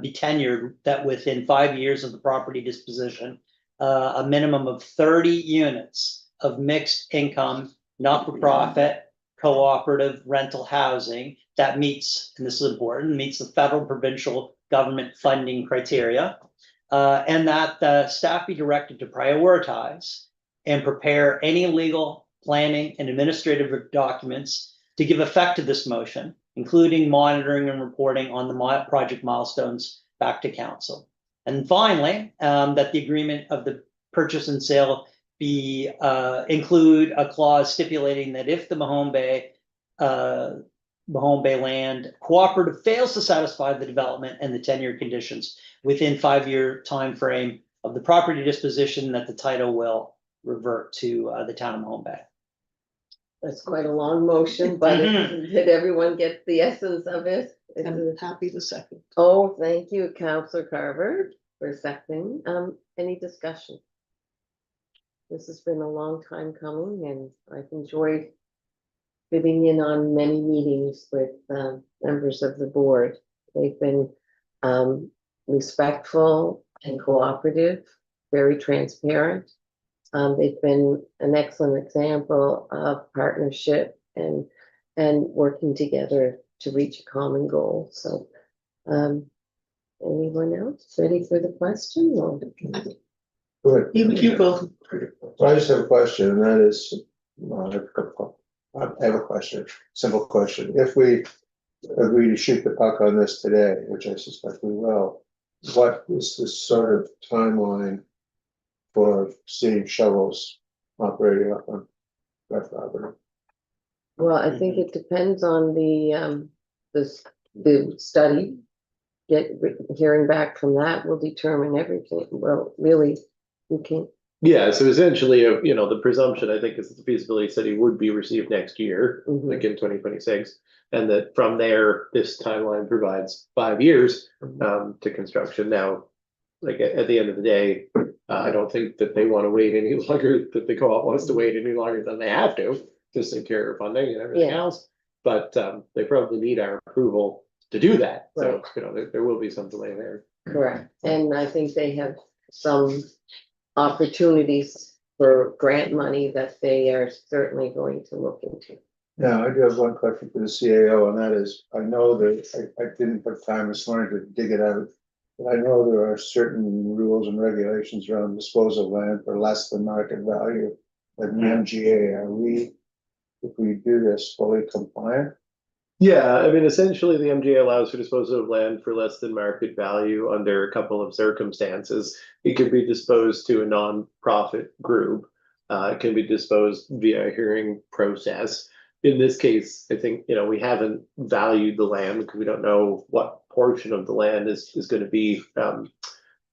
be tenured that within 5 years of the property disposition, a minimum of 30 units of mixed income, not-for-profit, cooperative rental housing that meets, and this is important, meets the federal provincial government funding criteria, and that the staff be directed to prioritize and prepare any legal, planning, and administrative documents to give effect to this motion, including monitoring and reporting on the project milestones back to council. And finally, that the agreement of the purchase and sale be include a clause stipulating that if the Mahone Bay Land Cooperative fails to satisfy the development and the tenure conditions within 5-year time frame of the property disposition, that the title will revert to the town of Mahone Bay. That's quite a long motion, but did everyone get the essence of it? I'm happy to second. Oh, thank you, Councillor Carver, for seconding. Any discussion? This has been a long time coming, and I've enjoyed fitting in on many meetings with members of the board. They've been respectful and cooperative, very transparent. They've been an excellent example of partnership and working together to reach a common goal. So, anyone else ready for the question? Or? Good. You both. I just have a question, and that is, I have a question, simple question. If we agree to shoot the puck on this today, which I suspect we will, what is the sort of timeline for seeing shovels operating up on that property? Well, I think it depends on the study. Hearing back from that will determine everything. Well, really, you can't. Yeah, so essentially, the presumption, I think, is that the feasibility study would be received next year, like in 2026. And that from there, this timeline provides 5 years to construction. Now, like at the end of the day, I don't think that they want to wait any longer, that the co-op wants to wait any longer than they have to secure funding and everything else. but they probably need our approval to do that. So, Right. you know, there will be some delay there. Correct, and I think they have some opportunities for grant money that they are certainly going to look into. Now, I do have one question for the CAO, and that is, I know that I didn't put time this morning to dig it out. But I know there are certain rules and regulations around disposal of land for less than market value. At the MGA, are we, if we do this, fully compliant? Yeah, I mean, essentially, the MGA allows for disposal of land for less than market value under a couple of circumstances. It can be disposed to a non-profit group. It can be disposed via a hearing process. In this case, I think, you know, we haven't valued the land because we don't know what portion of the land is going to be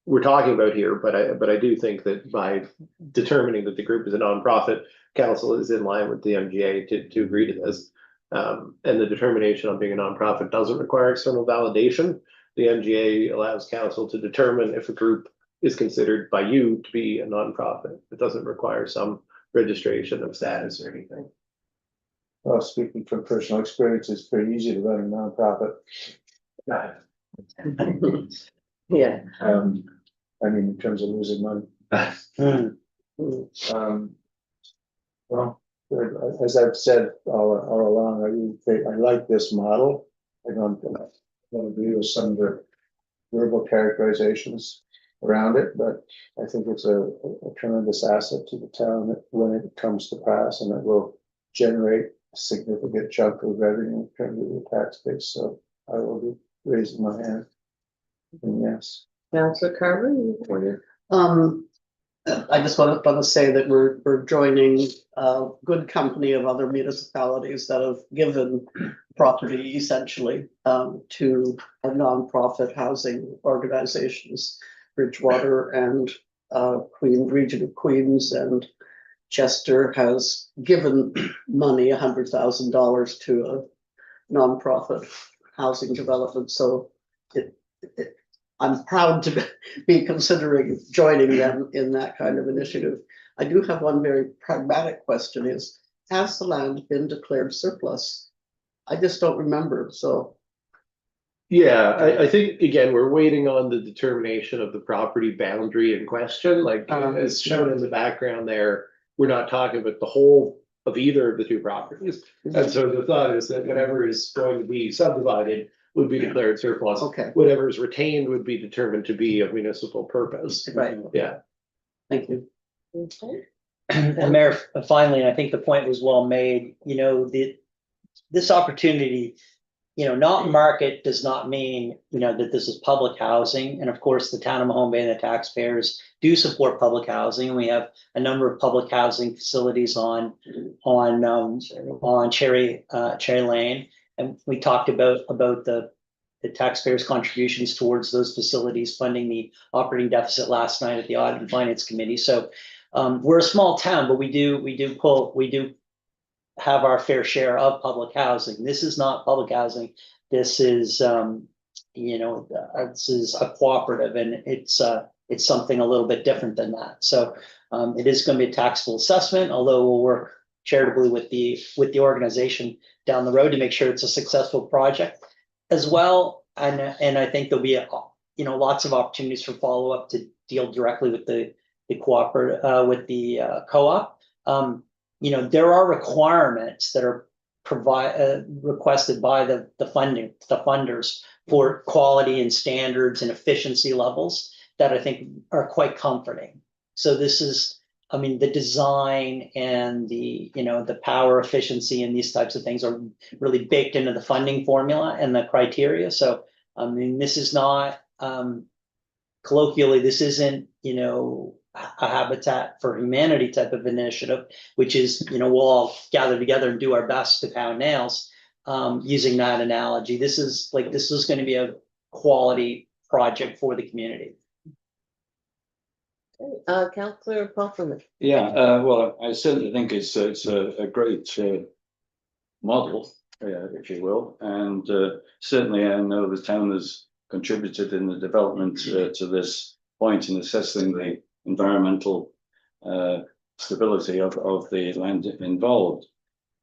we're talking about here, but I do think that by determining that the group is a nonprofit, council is in line with the MGA to agree to this. And the determination on being a nonprofit doesn't require external validation. The MGA allows council to determine if a group is considered by you to be a nonprofit. It doesn't require some registration of status or anything. Well, speaking from personal experience, it's pretty easy to run a nonprofit. Yeah. I mean, in terms of losing money. Well, as I've said all along, I like this model. I don't agree with some of the verbal characterizations around it, but I think it's a tremendous asset to the town when it comes to pass, and it will generate a significant chunk of revenue in terms of the tax base. So I will be raising my hand. And yes. Councillor Carver, you wanted? I just want to say that we're joining a good company of other municipalities that have given property essentially to a nonprofit housing organizations, Bridgewater and Region of Queens and Chester has given money, $100,000 to a nonprofit housing development. So I'm proud to be considering joining them in that kind of initiative. I do have one very pragmatic question is, has the land been declared surplus? I just don't remember, so. Yeah, I think, again, we're waiting on the determination of the property boundary in question, like as shown in the background there. We're not talking about the whole of either of the two properties. And so the thought is that whatever is going to be subdivided would be declared surplus. Okay. Whatever is retained would be determined to be of municipal purpose. Right. Yeah. Thank you. Okay. And Mayor, finally, and I think the point was well made, you know, this opportunity, you know, not market does not mean, you know, that this is public housing. And of course, the town of Mahone Bay and the taxpayers do support public housing. We have a number of public housing facilities on Cherry Lane. And we talked about the taxpayers' contributions towards those facilities funding the operating deficit last night at the Audit and Finance Committee. So we're a small town, but we do have our fair share of public housing. This is not public housing. This is you know, this is a cooperative, and it's something a little bit different than that. So it is going to be a taxable assessment, although we'll work charitably with the organization down the road to make sure it's a successful project as well. And I think there'll be you know, lots of opportunities for follow-up to deal directly with the cooperative with the co-op. You know, there are requirements that are requested by the funders for quality and standards and efficiency levels that I think are quite comforting. So this is, I mean, the design and the, you know, the power efficiency and these types of things are really baked into the funding formula and the criteria. So, I mean, this is not, colloquially, this isn't, you know, a Habitat for Humanity type of initiative, which is, you know, we'll all gather together and do our best to pound nails, using that analogy. This is going to be a quality project for the community. Councillor Pufferman. Yeah, well, I certainly think it's a great model, if you will, and certainly I know the town has contributed in the development to this point in assessing the environmental stability of the land involved.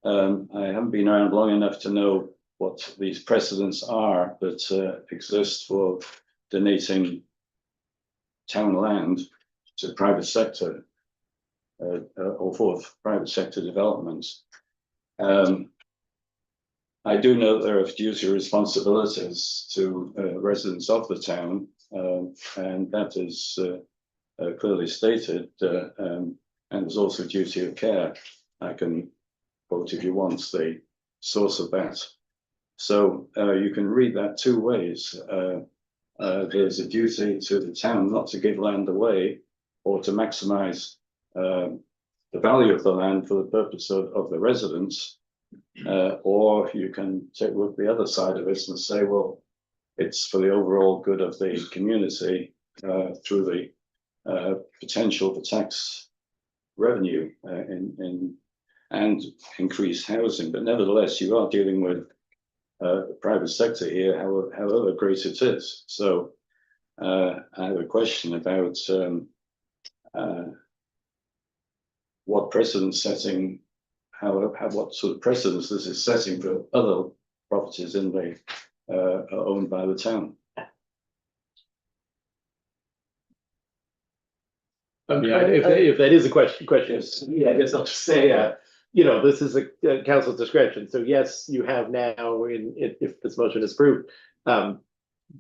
I haven't been around long enough to know what these precedents are that exist for donating town land to private sector or for private sector developments. I do know there are duty responsibilities to residents of the town, and that is clearly stated, and there's also duty of care. I can quote, if you want, the source of that. So you can read that two ways. There's a duty to the town not to give land away or to maximize the value of the land for the purpose of the residents. Or you can look the other side of it and say, well, it's for the overall good of the community through the potential for tax revenue and increased housing. But nevertheless, you are dealing with the private sector here, however great it is. So I have a question about what precedent setting, what sort of precedents this is setting for other properties in the owned by the town. Yeah, if that is a question, yeah, I guess I'll just say, this is a council's discretion. So yes, you have now, if this motion is approved,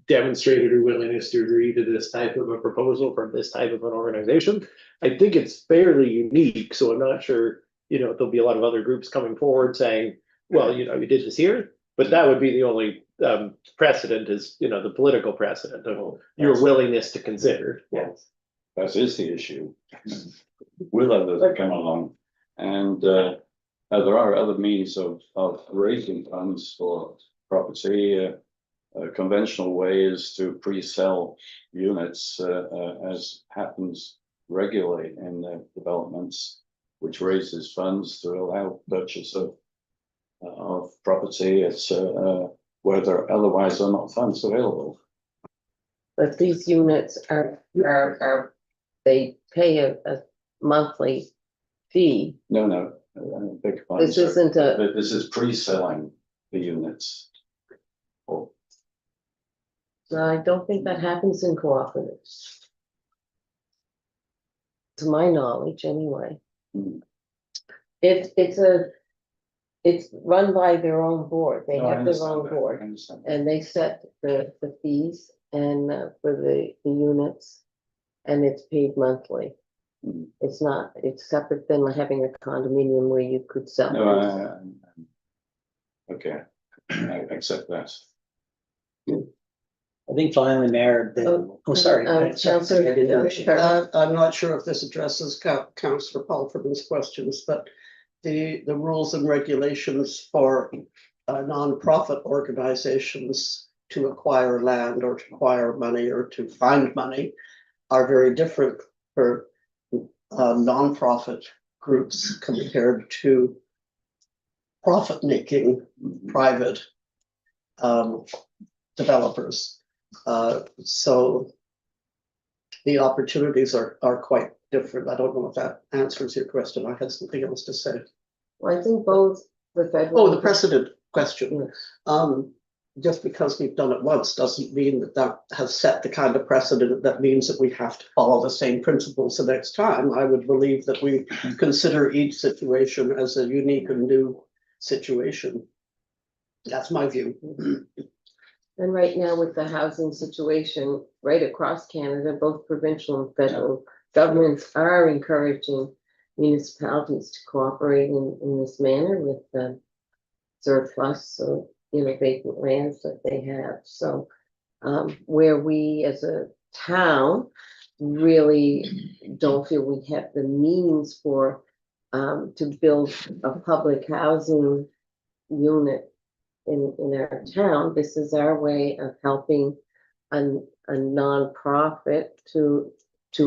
demonstrated your willingness to agree to this type of a proposal from this type of an organization. I think it's fairly unique, so I'm not sure, there'll be a lot of other groups coming forward saying, well, you did this here, but that would be the only precedent is, the political precedent of your willingness to consider. Yes. That is the issue. Will others come along? And there are other means of raising funds for property. A conventional way is to pre-sell units, as happens regularly in the developments, which raises funds to allow purchase of property. It's where there otherwise are not funds available. But these units are they pay a monthly fee. No, beg your pardon, This sir. isn't This is pre-selling the units. Oh, I don't think that happens in cooperatives. To my knowledge, anyway. Hmm. It's run by their own board. They no, I have their understand own that, board. I understand that. And they set the fees and for the units, and it's paid monthly. Mhm. It's separate than having a condominium where you could sell. No, okay, I accept that. I think finally, Mayor, sorry. Councillor, I didn't know. I'm not sure if this addresses Councillor Palford's questions, but the rules and regulations for nonprofit organizations to acquire land or to acquire money or to find money are very different for nonprofit groups compared to profit-making private developers. So the opportunities are quite different. I don't know if that answers your question. I had something else to say. Well, I think both the federal. Oh, the precedent question. Yes. Just because we've done it once doesn't mean that has set the kind of precedent that means that we have to follow the same principles the next time. I would believe that we consider each situation as a unique and new situation. That's my view. And right now with the housing situation right across Canada, both provincial and federal governments are encouraging municipalities to cooperate in this manner with the surplus or vacant lands that they have. So where we as a town really don't feel we have the means for to build a public housing unit in our town, this is our way of helping a nonprofit to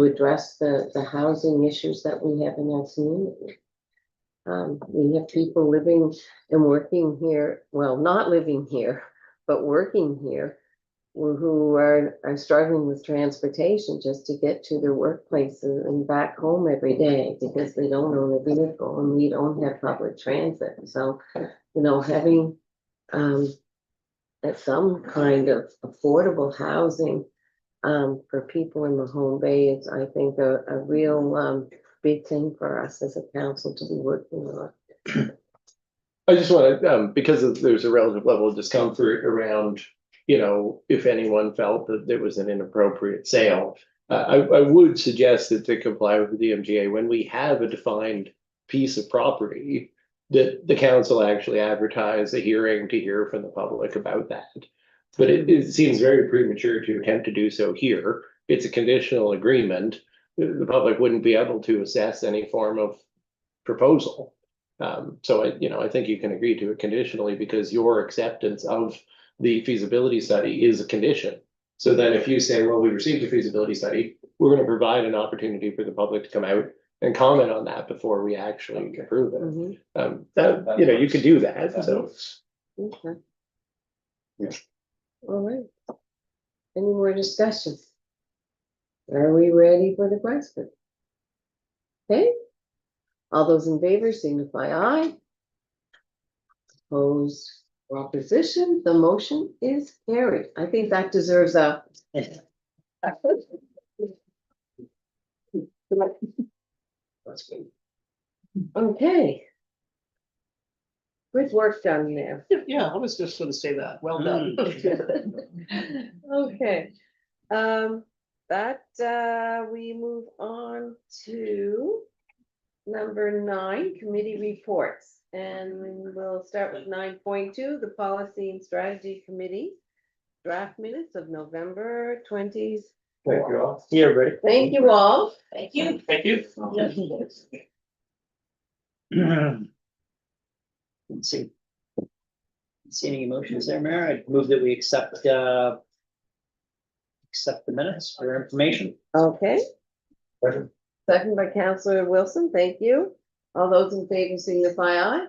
address the housing issues that we have in our community. We have people living and working here, well, not living here, but working here, who are struggling with transportation just to get to their workplaces and back home every day because they don't own a vehicle and we don't have public transit. So, having some kind of affordable housing for people in Mahone Bay is, I think, a real big thing for us as a council to be working on. I just want to, because there's a relative level of discomfort around, if anyone felt that there was an inappropriate sale. I would suggest that to comply with the DMGA, when we have a defined piece of property, that the council actually advertise a hearing to hear from the public about that. But it seems very premature to attempt to do so here. It's a conditional agreement. The public wouldn't be able to assess any form of proposal. So I think you can agree to it conditionally because your acceptance of the feasibility study is a condition. So then if you say, well, we received a feasibility study, we're going to provide an opportunity for the public to come out and comment on that before we actually approve it. Mhm. You could do that, so. Okay. Yeah. All right. Any more discussion? Are we ready for the question? Okay. All those in favor signify aye. Opposed or opposition, the motion is carried. I think that deserves a. Okay. Good work done there. Yeah, I was just gonna say that. Well done. Okay, we move on to number 9, committee reports. And we'll start with 9.2, the Policy and Strategy Committee. Draft minutes of November 20th. Thank you all. See everybody. Thank you all. Thank you. Thank you. Let's see. See any emotions there, Mayor? I move that we accept the minutes for your information. Okay, Second. second by Councillor Wilson, thank you. All those in favor signify aye.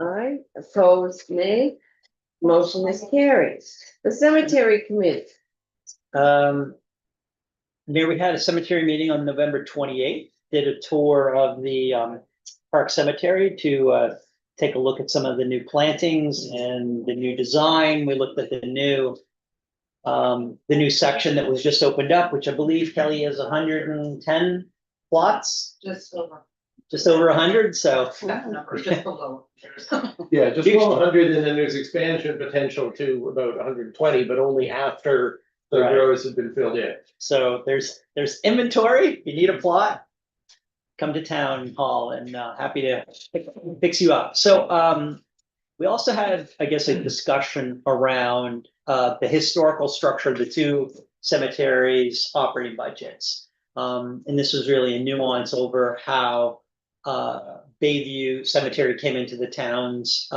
Aye, opposed nay. Motion is carried. The Cemetery Committee. Mayor, we had a cemetery meeting on November 28th, did a tour of the Park Cemetery to take a look at some of the new plantings and the new design. We looked at the new section that was just opened up, which I believe Kelly has 110 plots, just over 100, so. Yeah, just below 100, and then there's expansion potential to about 120, but only after the Right. rows have been filled in. So there's inventory. You need a plot, come to town hall and happy to fix you up. So we also had, I guess, a discussion around the historical structure of the two cemeteries' operating budgets. And this was really a nuance over how Bayview Cemetery came into the town's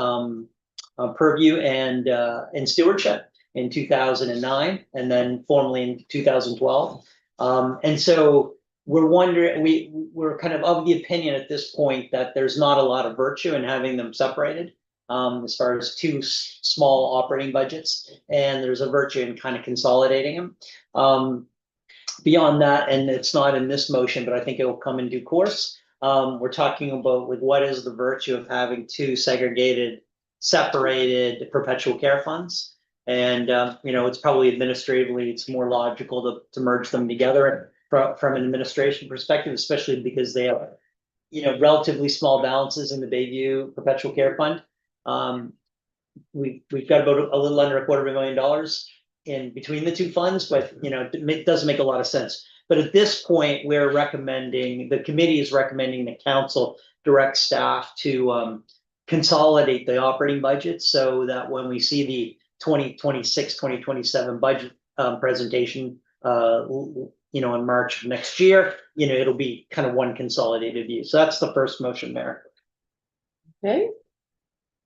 purview and stewardship in 2009, and then formally in 2012. And so we're wondering, we're kind of the opinion at this point that there's not a lot of virtue in having them separated as far as two small operating budgets, and there's a virtue in kind of consolidating them. Beyond that, and it's not in this motion, but I think it will come in due course. We're talking about with what is the virtue of having two segregated, separated perpetual care funds. And, it's probably administratively, it's more logical to merge them together from an administration perspective, especially because they have, relatively small balances in the Bayview Perpetual Care Fund. We've got about a little under $250,000 in between the two funds, but, it doesn't make a lot of sense. But at this point, the committee is recommending the council direct staff to consolidate the operating budget so that when we see the 2026, 2027 budget presentation, in March of next year, it'll be kind of one consolidated view. So that's the first motion, Mayor. Okay.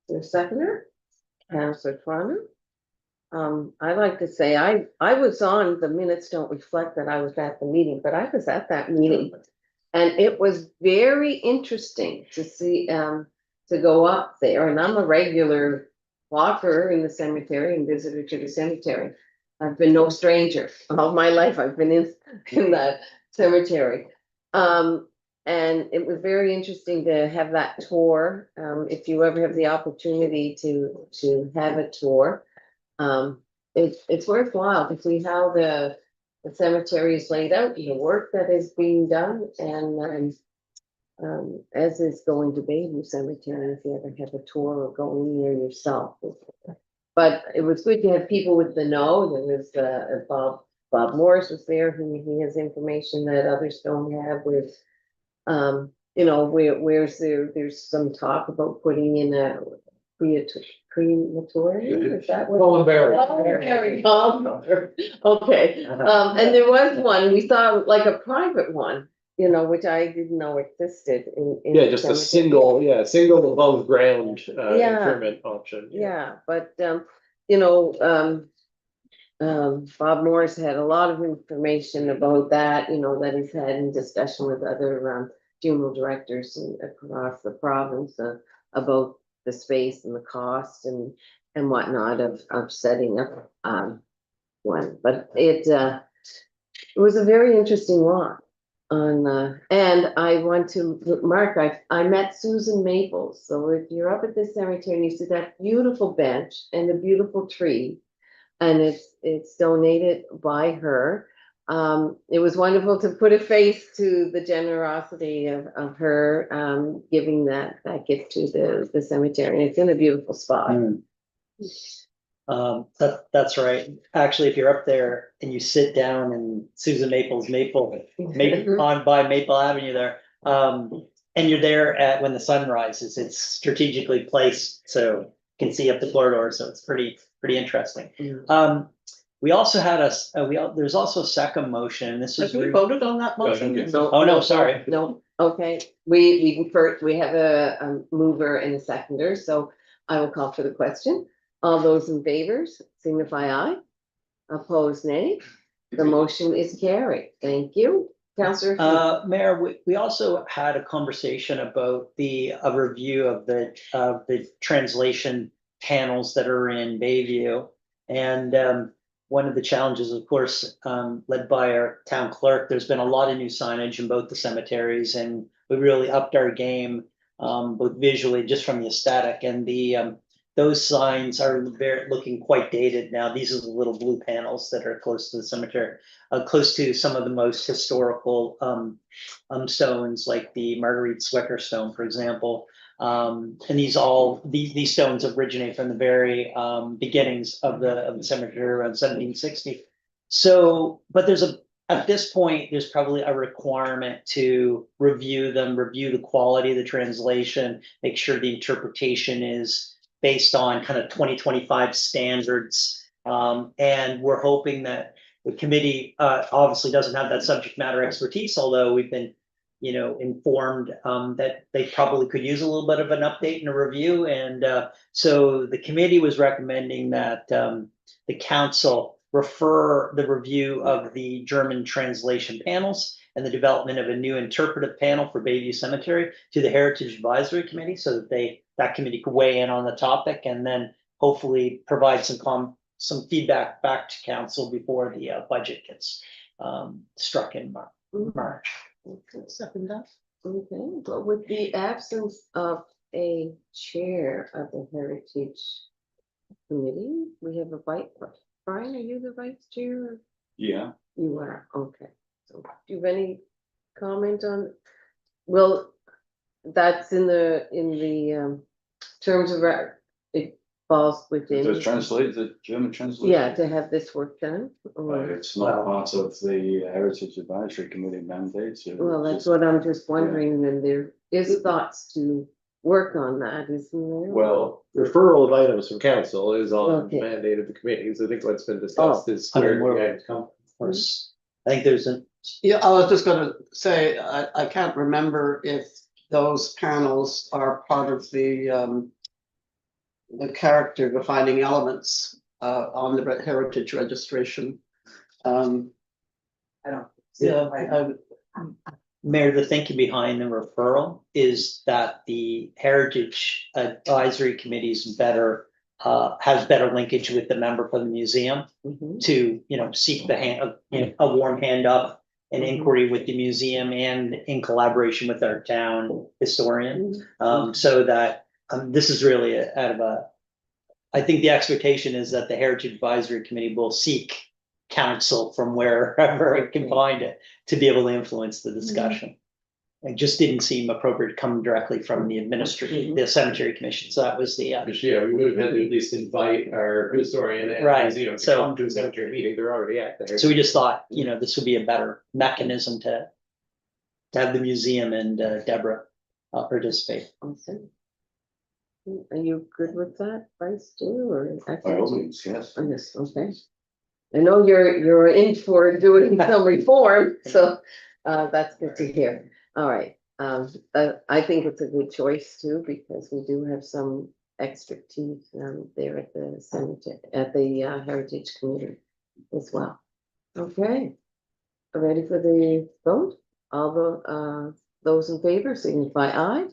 The seconder, Councillor Farmer. I like to say I was on, the minutes don't reflect that I was at the meeting, but I was at that meeting. And it was very interesting to see, to go up there, and I'm a regular walker in the cemetery and visitor to the cemetery. I've been no stranger. All my life I've been in that cemetery. And it was very interesting to have that tour. If you ever have the opportunity to have a tour. It's worthwhile to see how the cemetery is laid out, the work that is being done, and as is going to Bayview Cemetery, if you ever have a tour or go in there yourself. But it was good to have people with the know. There was Bob Morris was there, he has information that others don't have with, you know, there's some talk about putting in a crematorium, is that what? Columbarium. Okay, and there was one, we saw like a private one, you know, which I didn't know existed in. Yeah, the just a cemetery. single above ground Yeah. interment option. Yeah, but, you know, Bob Morris had a lot of information about that, you know, that he's had in discussion with other, funeral directors across the province, about the space and the cost and whatnot of setting up, one, but it was a very interesting walk on, and I want to, Mark, I met Susan Maples, so if you're up at the cemetery and you see that beautiful bench and the beautiful tree, and it's donated by her. It was wonderful to put a face to the generosity of her, giving that gift to the cemetery, and it's in a beautiful spot. That's right. Actually, if you're up there and you sit down in Susan Maples on by Maple Avenue there, and you're there when the sun rises, it's strategically placed so you can see up the corridor. So it's pretty interesting. We also had there's also a second motion. This is. Have we voted on that motion? Oh, no, sorry. No, okay, we first, we have a mover and a seconder, so I will call for the question. All those in favor signify aye. Opposed, nay. The motion is carried. Thank you. Councillor. Mayor, we also had a conversation about a review of the translation panels that are in Bayview. And one of the challenges, of course, led by our town clerk, there's been a lot of new signage in both the cemeteries, and we really upped our game, both visually, just from the aesthetic, and those signs are looking quite dated now. These are the little blue panels that are close to the cemetery, close to some of the most historical stones, like the Marguerite Swicker stone, for example. And these stones originate from the very beginnings of the cemetery around 1760. So, but at this point, there's probably a requirement to review them, review the quality of the translation, make sure the interpretation is based on kind of 2025 standards. And we're hoping that the committee obviously doesn't have that subject matter expertise, although we've been, you know, informed that they probably could use a little bit of an update and a review. And so the committee was recommending that the council refer the review of the German translation panels and the development of a new interpretive panel for Bayview Cemetery to the Heritage Advisory Committee, so that that committee could weigh in on the topic and then hopefully provide some feedback back to council before the budget gets struck in March. Second that. Okay, but with the absence of a chair of the Heritage Committee, we have a vice. Brian, are you the vice chair? Yeah. You are, okay. So do you have any comment on, well, that's in the terms of, it falls within. The German translation? Yeah, to have this work done, or, It's not part of the Heritage Advisory Committee mandate. So well, that's what I'm just wondering, and there is thoughts to work on that, isn't there? Well, referral of items from council is on Okay. the mandate of the committees. I think what's been discussed is I mean, where we're- the items come. Of course, I think there's Yeah, I was just gonna say, I can't remember if those panels are part of the character defining elements on the heritage registration. I don't. Yeah, Mayor, the thinking behind the referral is that the Heritage Advisory Committee is better has better linkage with the member for the museum Mhm. to, seek the hand, a warm hand up, an Mhm. inquiry with the museum and in collaboration with our town historian. So that, this is really out of I think the expectation is that the Heritage Advisory Committee will seek counsel from wherever it can find it to be able to influence the discussion. It just didn't seem appropriate to come directly from the administrative, the cemetery commission, so that was the, Because, yeah, we would have had to at least invite our historian and Right, museum to so- come to a cemetery meeting, they're already at there. so we just thought, this would be a better mechanism to have the museum and Deborah participate. Awesome. Are you good with that, Bryce, too, or? By all means, yes. Yes, okay. I know you're in for doing some reform, so that's good to hear. All right, I think it's a good choice too, because we do have some extra teeth there at the cemetery, at the Heritage Committee as well. Okay. Ready for the vote? All the those in favor signify aye.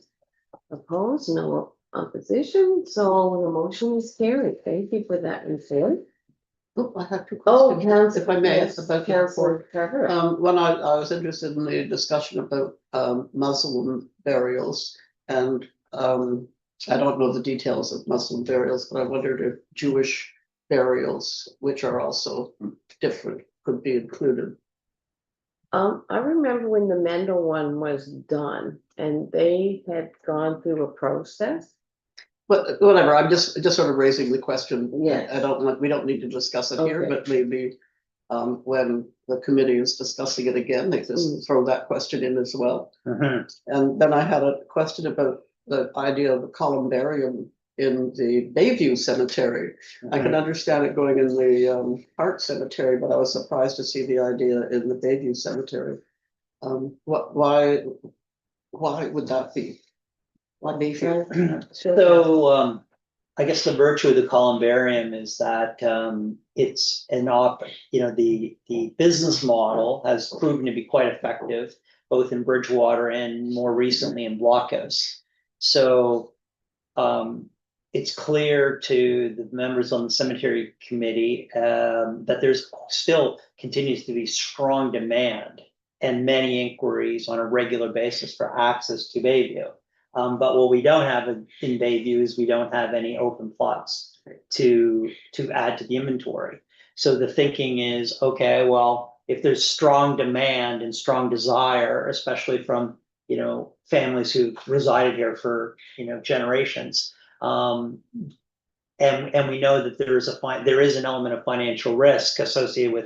Opposed, no opposition, so the motion is carried. Thank you for that, report. Oh, I have two Oh, questions, Council, if I may, yes, about the Councillor report. Carver. When I was interested in the discussion about Muslim burials and I don't know the details of Muslim burials, but I wondered if Jewish burials, which are also different, could be included. I remember when the Mendel one was done and they had gone through a process. But whatever, I'm just sort of raising the question. Yes. I don't want, we don't need to discuss it here, Okay. but maybe when the committee is discussing it again, they just throw that question in as well. And then I had a question about the idea of a columbarium in the Bayview Cemetery. I can understand it going in the Art Cemetery, but I was surprised to see the idea in the Bayview Cemetery. Why would that be? Why Bayview? So, I guess the virtue of the columbarium is that, it's the business model has proven to be quite effective, both in Bridgewater and more recently in Blockhouse. So, it's clear to the members on the cemetery committee, that there's still continues to be strong demand and many inquiries on a regular basis for access to Bayview. But what we don't have in Bayview is we don't have any open plots to add to the inventory. So the thinking is, okay, well, if there's strong demand and strong desire, especially from, families who've resided here for, generations. And we know that there is an element of financial risk associated with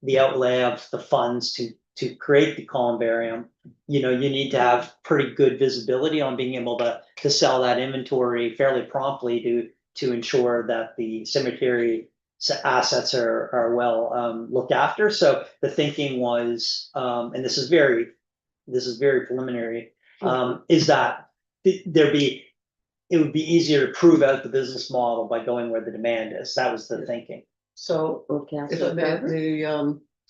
the outlay of the funds to create the columbarium. You need to have pretty good visibility on being able to sell that inventory fairly promptly to ensure that the cemetery assets are well looked after. So the thinking was, and this is very preliminary, is that it would be easier to prove out the business model by going where the demand is. That was the thinking. So if Councillor I may, Carver?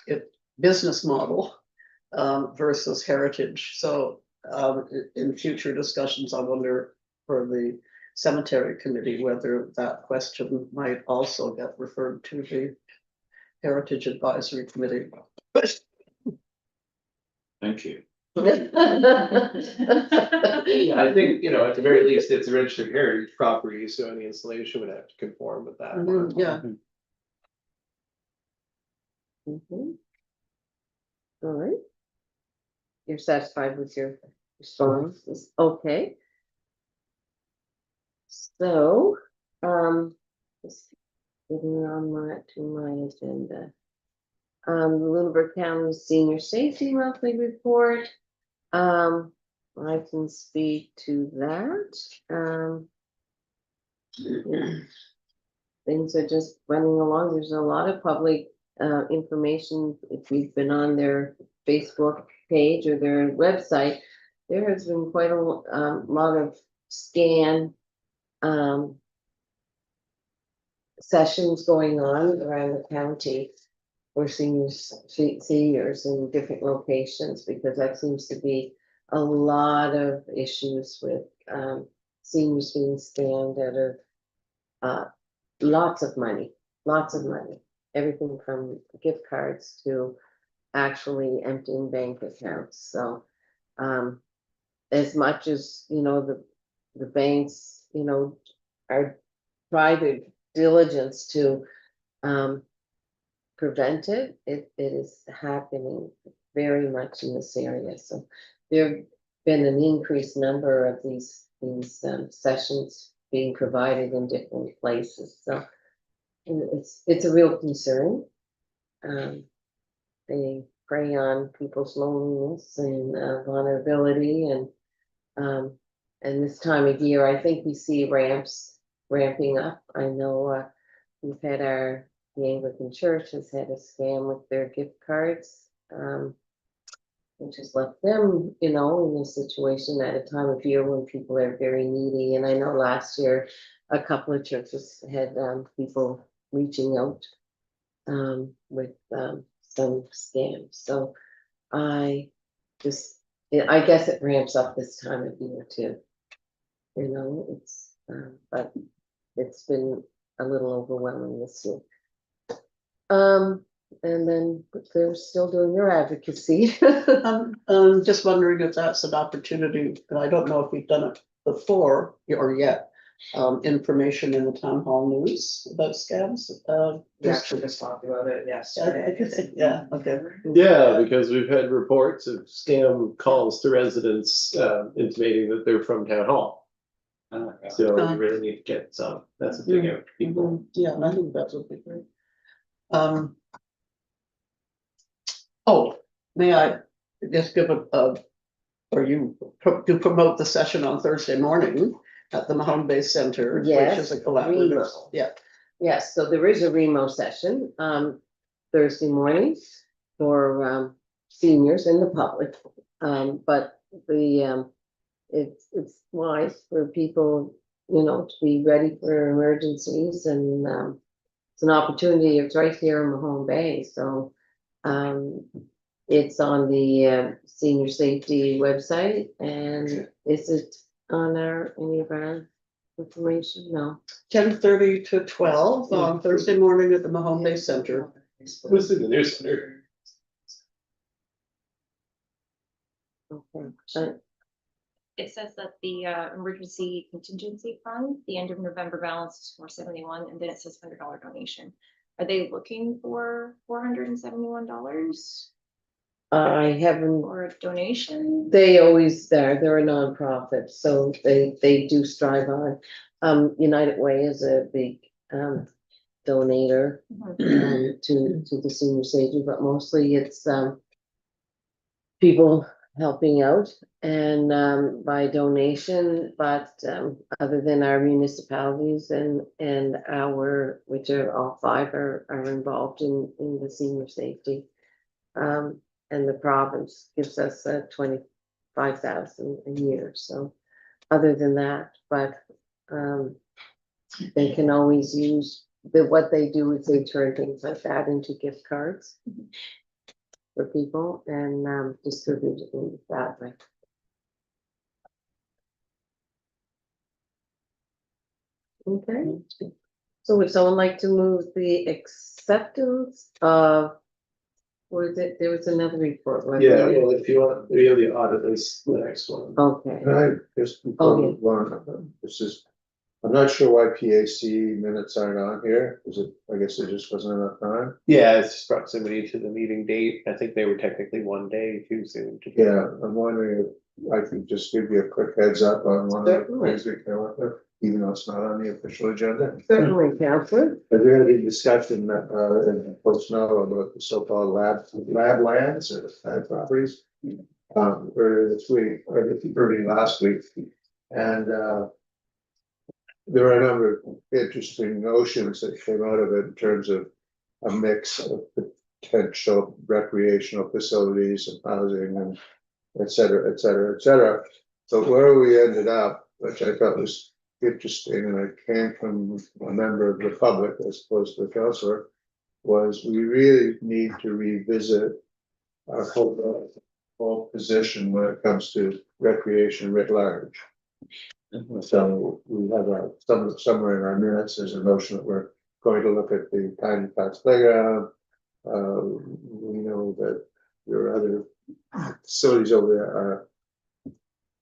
the business model versus heritage. So in future discussions, I wonder for the cemetery committee, whether that question might also get referred to the Heritage Advisory Committee. Thank you. Yeah, I think, at the very least, it's a registered heritage property, so any installation would have to conform with that. Yeah, Mhm. All right. You're satisfied with your responses? Okay. So, just getting on to my agenda. Lunenburg County Senior Safety Monthly Report. I can speak to that. Things are just running along. There's a lot of public information. If you've been on their Facebook page or their website, there has been quite a lot of scan sessions going on around the county for seniors in different locations, because that seems to be a lot of issues with seniors being scanned out of lots of money, everything from gift cards to actually emptying bank accounts, so. As much as, the banks, are try their diligence to, prevent it, it is happening very much in this area, so. There've been an increased number of these, sessions being provided in different places, so. And it's a real concern. They prey on people's loneliness and vulnerability and this time of year, I think we see ramping up. I know we've had the Anglican Church has had a scam with their gift cards. Which has left them, in a situation at a time of year when people are very needy. And I know last year, a couple of churches had people reaching out with some scams. So I guess it ramps up this time of year too. It's but it's been a little overwhelming this year. And then they're still doing their advocacy. I'm just wondering if that's an opportunity, and I don't know if we've done it before or yet. Information in the town hall news about scams. We actually just talked about it, yes. Yeah, okay. Yeah, because we've had reports of scam calls to residents intimating that they're from town hall. So we really need to get some, that's a big out to people. Yeah, I think that would be great. Oh, may I just give or you to promote the session on Thursday morning at the Mahone Bay Center, which Yes, is a collaborative, Remo. yeah. Yes, so there is a Remo session, Thursday mornings for, seniors and the public. But it's wise for people, to be ready for emergencies and, it's an opportunity. It's right here in Mahone Bay, so, it's on the, senior safety website, and is it on any of our information? No. 10:30 to 12 on Thursday morning at the Mahone Bay Center. What's in the newsletter? Okay. It says that the emergency contingency fund, the end of November balance is $471, and then it says $100 donation. Are they looking for $471 I haven't, or a donation? they always, they're a nonprofit, so they do strive on. United Way is a big, donator, to the senior safety, but mostly it's, people helping out and by donation, but other than our municipalities and our, which are all five are involved in the senior safety. And the province gives us 25,000 a year, so other than that, but they can always use what they do is they turn things like that into gift cards for people and distribute it in that way. Okay, so would someone like to move the acceptance of, or is it, there was another report? wasn't Yeah, there? well, if you want, the audit is the next one. Okay, Can I just, Okay. this is, I'm not sure why PAC minutes aren't on here, is it, I guess there just wasn't enough time? Yeah, it's just proximity to the meeting date. I think they were technically one day too soon to. Yeah, I'm wondering if I could just give you a quick heads up on one of the Certainly. things we came up with, even though it's not on the official agenda. certainly, Counselor. But we had a discussion, in folks know about the so-called lab lands or lab properties. Earlier this week, or early last week, and, there are a number of interesting notions that came out of it in terms of a mix of potential recreational facilities and housing and et cetera, et cetera, et cetera. But where we ended up, which I thought was interesting, and it came from a member of the public as opposed to a counselor, was we really need to revisit our whole position when it comes to recreation writ large. So we have somewhere in our minutes, there's a notion that we're going to look at the tiny flats playground. We know that there are other facilities over there are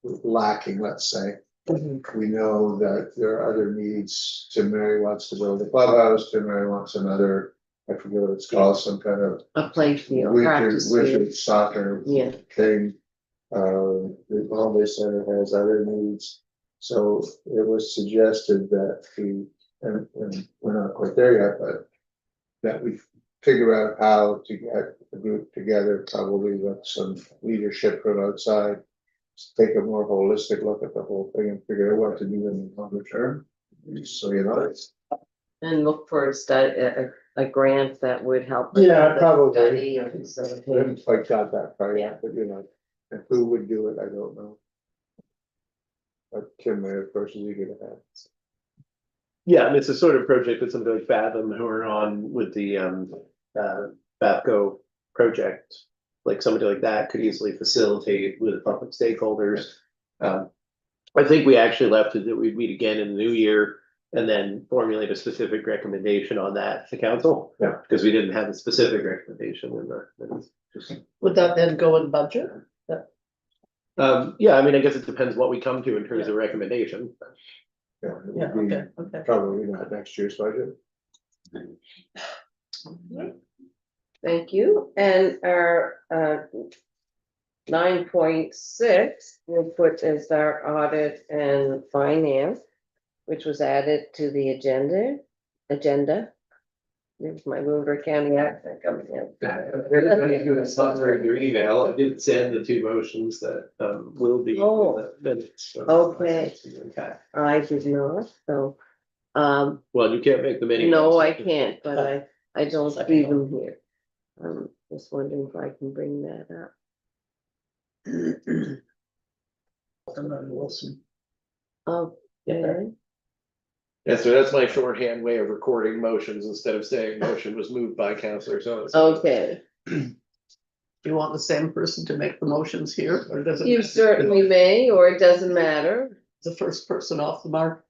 lacking, let's say. We know that there are other needs. Tim Mary wants to build a clubhouse, Tim Mary wants another, I forget what it's called, some kind of A play field, winter, practice field. winter soccer Yeah. thing. The Holiday Center has other needs. So it was suggested that and we're not quite there yet, but that we figure out how to get a group together, probably with some leadership from outside. Take a more holistic look at the whole thing and figure out what to do in the longer term. So, it's. And look for a grant that would help. us Yeah, with the probably. study or I facilitate. haven't quite got that far Yeah. yet, but and who would do it, I don't know. But Kim May, of course, is eager to have. Yeah, and it's a sort of project that somebody like Fathom who are on with the BAPCO project. Like somebody like that could easily facilitate with public stakeholders. I think we actually left it that we'd meet again in the new year and then formulate a specific recommendation on that to council. Yeah. Because we didn't have a specific recommendation in the. Would that then go in budget? Yeah, I mean, I guess it depends what we come to in terms of recommendation. Yeah, it Yeah, would be okay. probably not next year's budget. Thank you, and our 9.6, we'll put as our audit and finance, which was added to the agenda. There's my Woodbury County accent coming in. Your email, I did send the two motions that will be. Oh. Minutes, so. Okay. Okay. I did not, so, Well, you can't make them anyway. no, I can't, but I don't see them here. Just wondering if I can bring that up. Wilson. Oh, yeah, Yeah, so that's my shorthand way of recording motions instead of saying motion was moved by Counselor so. okay, Do you want the same person to make the motions here, or does it? you certainly may, or it doesn't matter. The first person off the mark.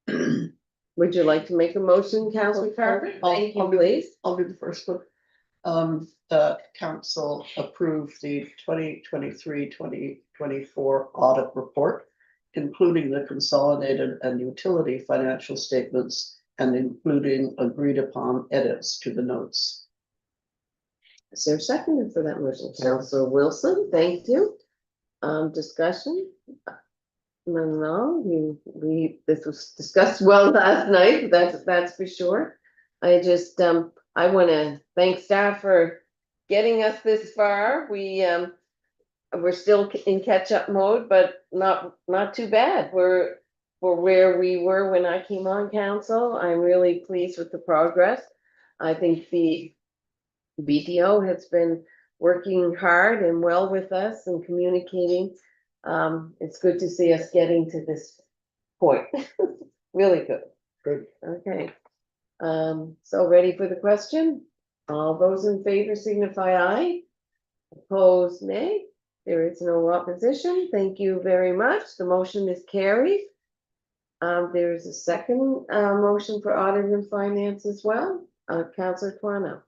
Would you like to make a motion, Councilor Carver? Thank you, please. I'll do the first one. Council approved the 2023-2024 audit report, including the consolidated and utility financial statements and including agreed upon edits to the notes. Is there a second for that motion? Councilor Wilson, thank you. Discussion? No, this was discussed well last night, that's for sure. I just, I wanna thank staff for getting us this far. We're still in catch-up mode, but not too bad. We're where we were when I came on council. I'm really pleased with the progress. I think the BTO has been working hard and well with us and communicating. It's good to see us getting to this point. Really good. Good. Okay. So ready for the question? All those in favor signify aye. Opposed, nay. There is no opposition. Thank you very much. The motion is carried. There's a second motion for audit and finance as well. Councilor Twano.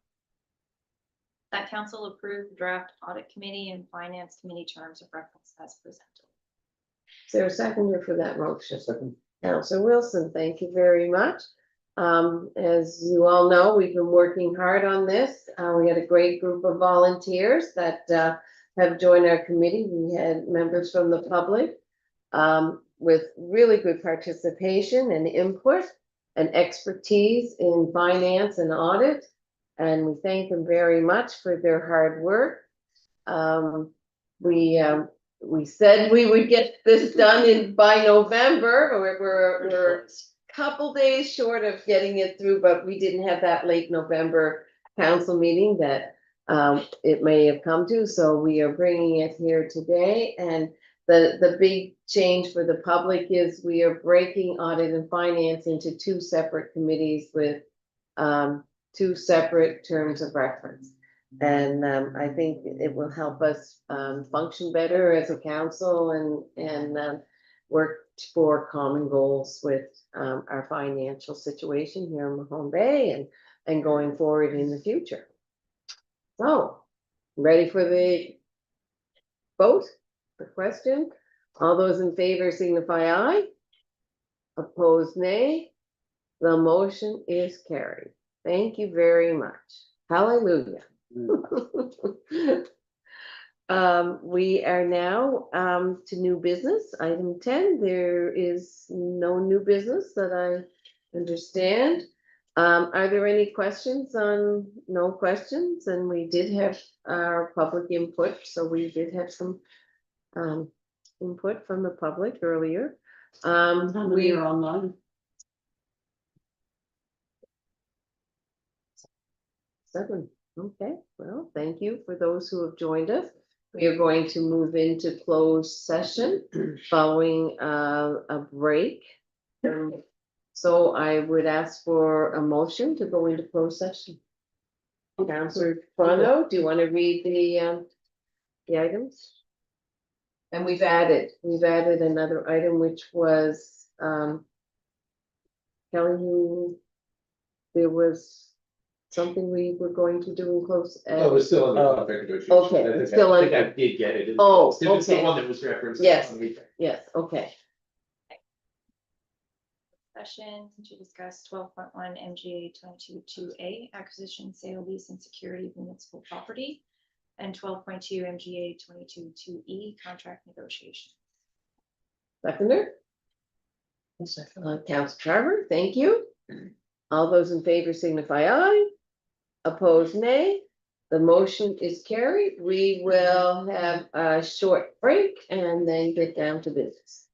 That council approved draft audit committee and finance committee terms of reference as presented. Is there a seconder for that motion? Second. Councilor Wilson, thank you very much. As you all know, we've been working hard on this. We had a great group of volunteers that have joined our committee. We had members from the public with really good participation and input and expertise in finance and audit. And we thank them very much for their hard work. We said we would get this done by November. We're a couple days short of getting it through, but we didn't have that late November council meeting that it may have come to. So we are bringing it here today. And the big change for the public is we are breaking audit and finance into two separate committees with two separate terms of reference. And I think it will help us function better as a council and work for common goals with our financial situation here in Mahone Bay and going forward in the future. So, ready for the vote, the question? All those in favor signify aye. Opposed, nay. The motion is carried. Thank you very much. Hallelujah. We are now to new business, item 10. There is no new business that I understand. Are there any questions on, no questions? And we did have our public input, so we did have some input from the public earlier. How many We are online? 7. Okay, well, thank you for those who have joined us. We are going to move into closed session following a break. So I would ask for a motion to go into closed session. Councillor Frono, do you want to read the items? And we've added another item, which was Kelly, there was something we were going to do in close. Oh, we're still under Oh, contract negotiation. okay, I think it's still I think under- I did get it. Oh, It was the okay. one that was referenced. Yes. on the weekend. Yes, okay. Session to discuss 12.1 MGA 22.2A acquisition, sale, lease, and security of municipal property, and 12.2 MGA 22.2E contract negotiation. Seconder? Councillor Carver, thank you. All those in favor signify aye. Opposed, nay. The motion is carried. We will have a short break and then get down to business.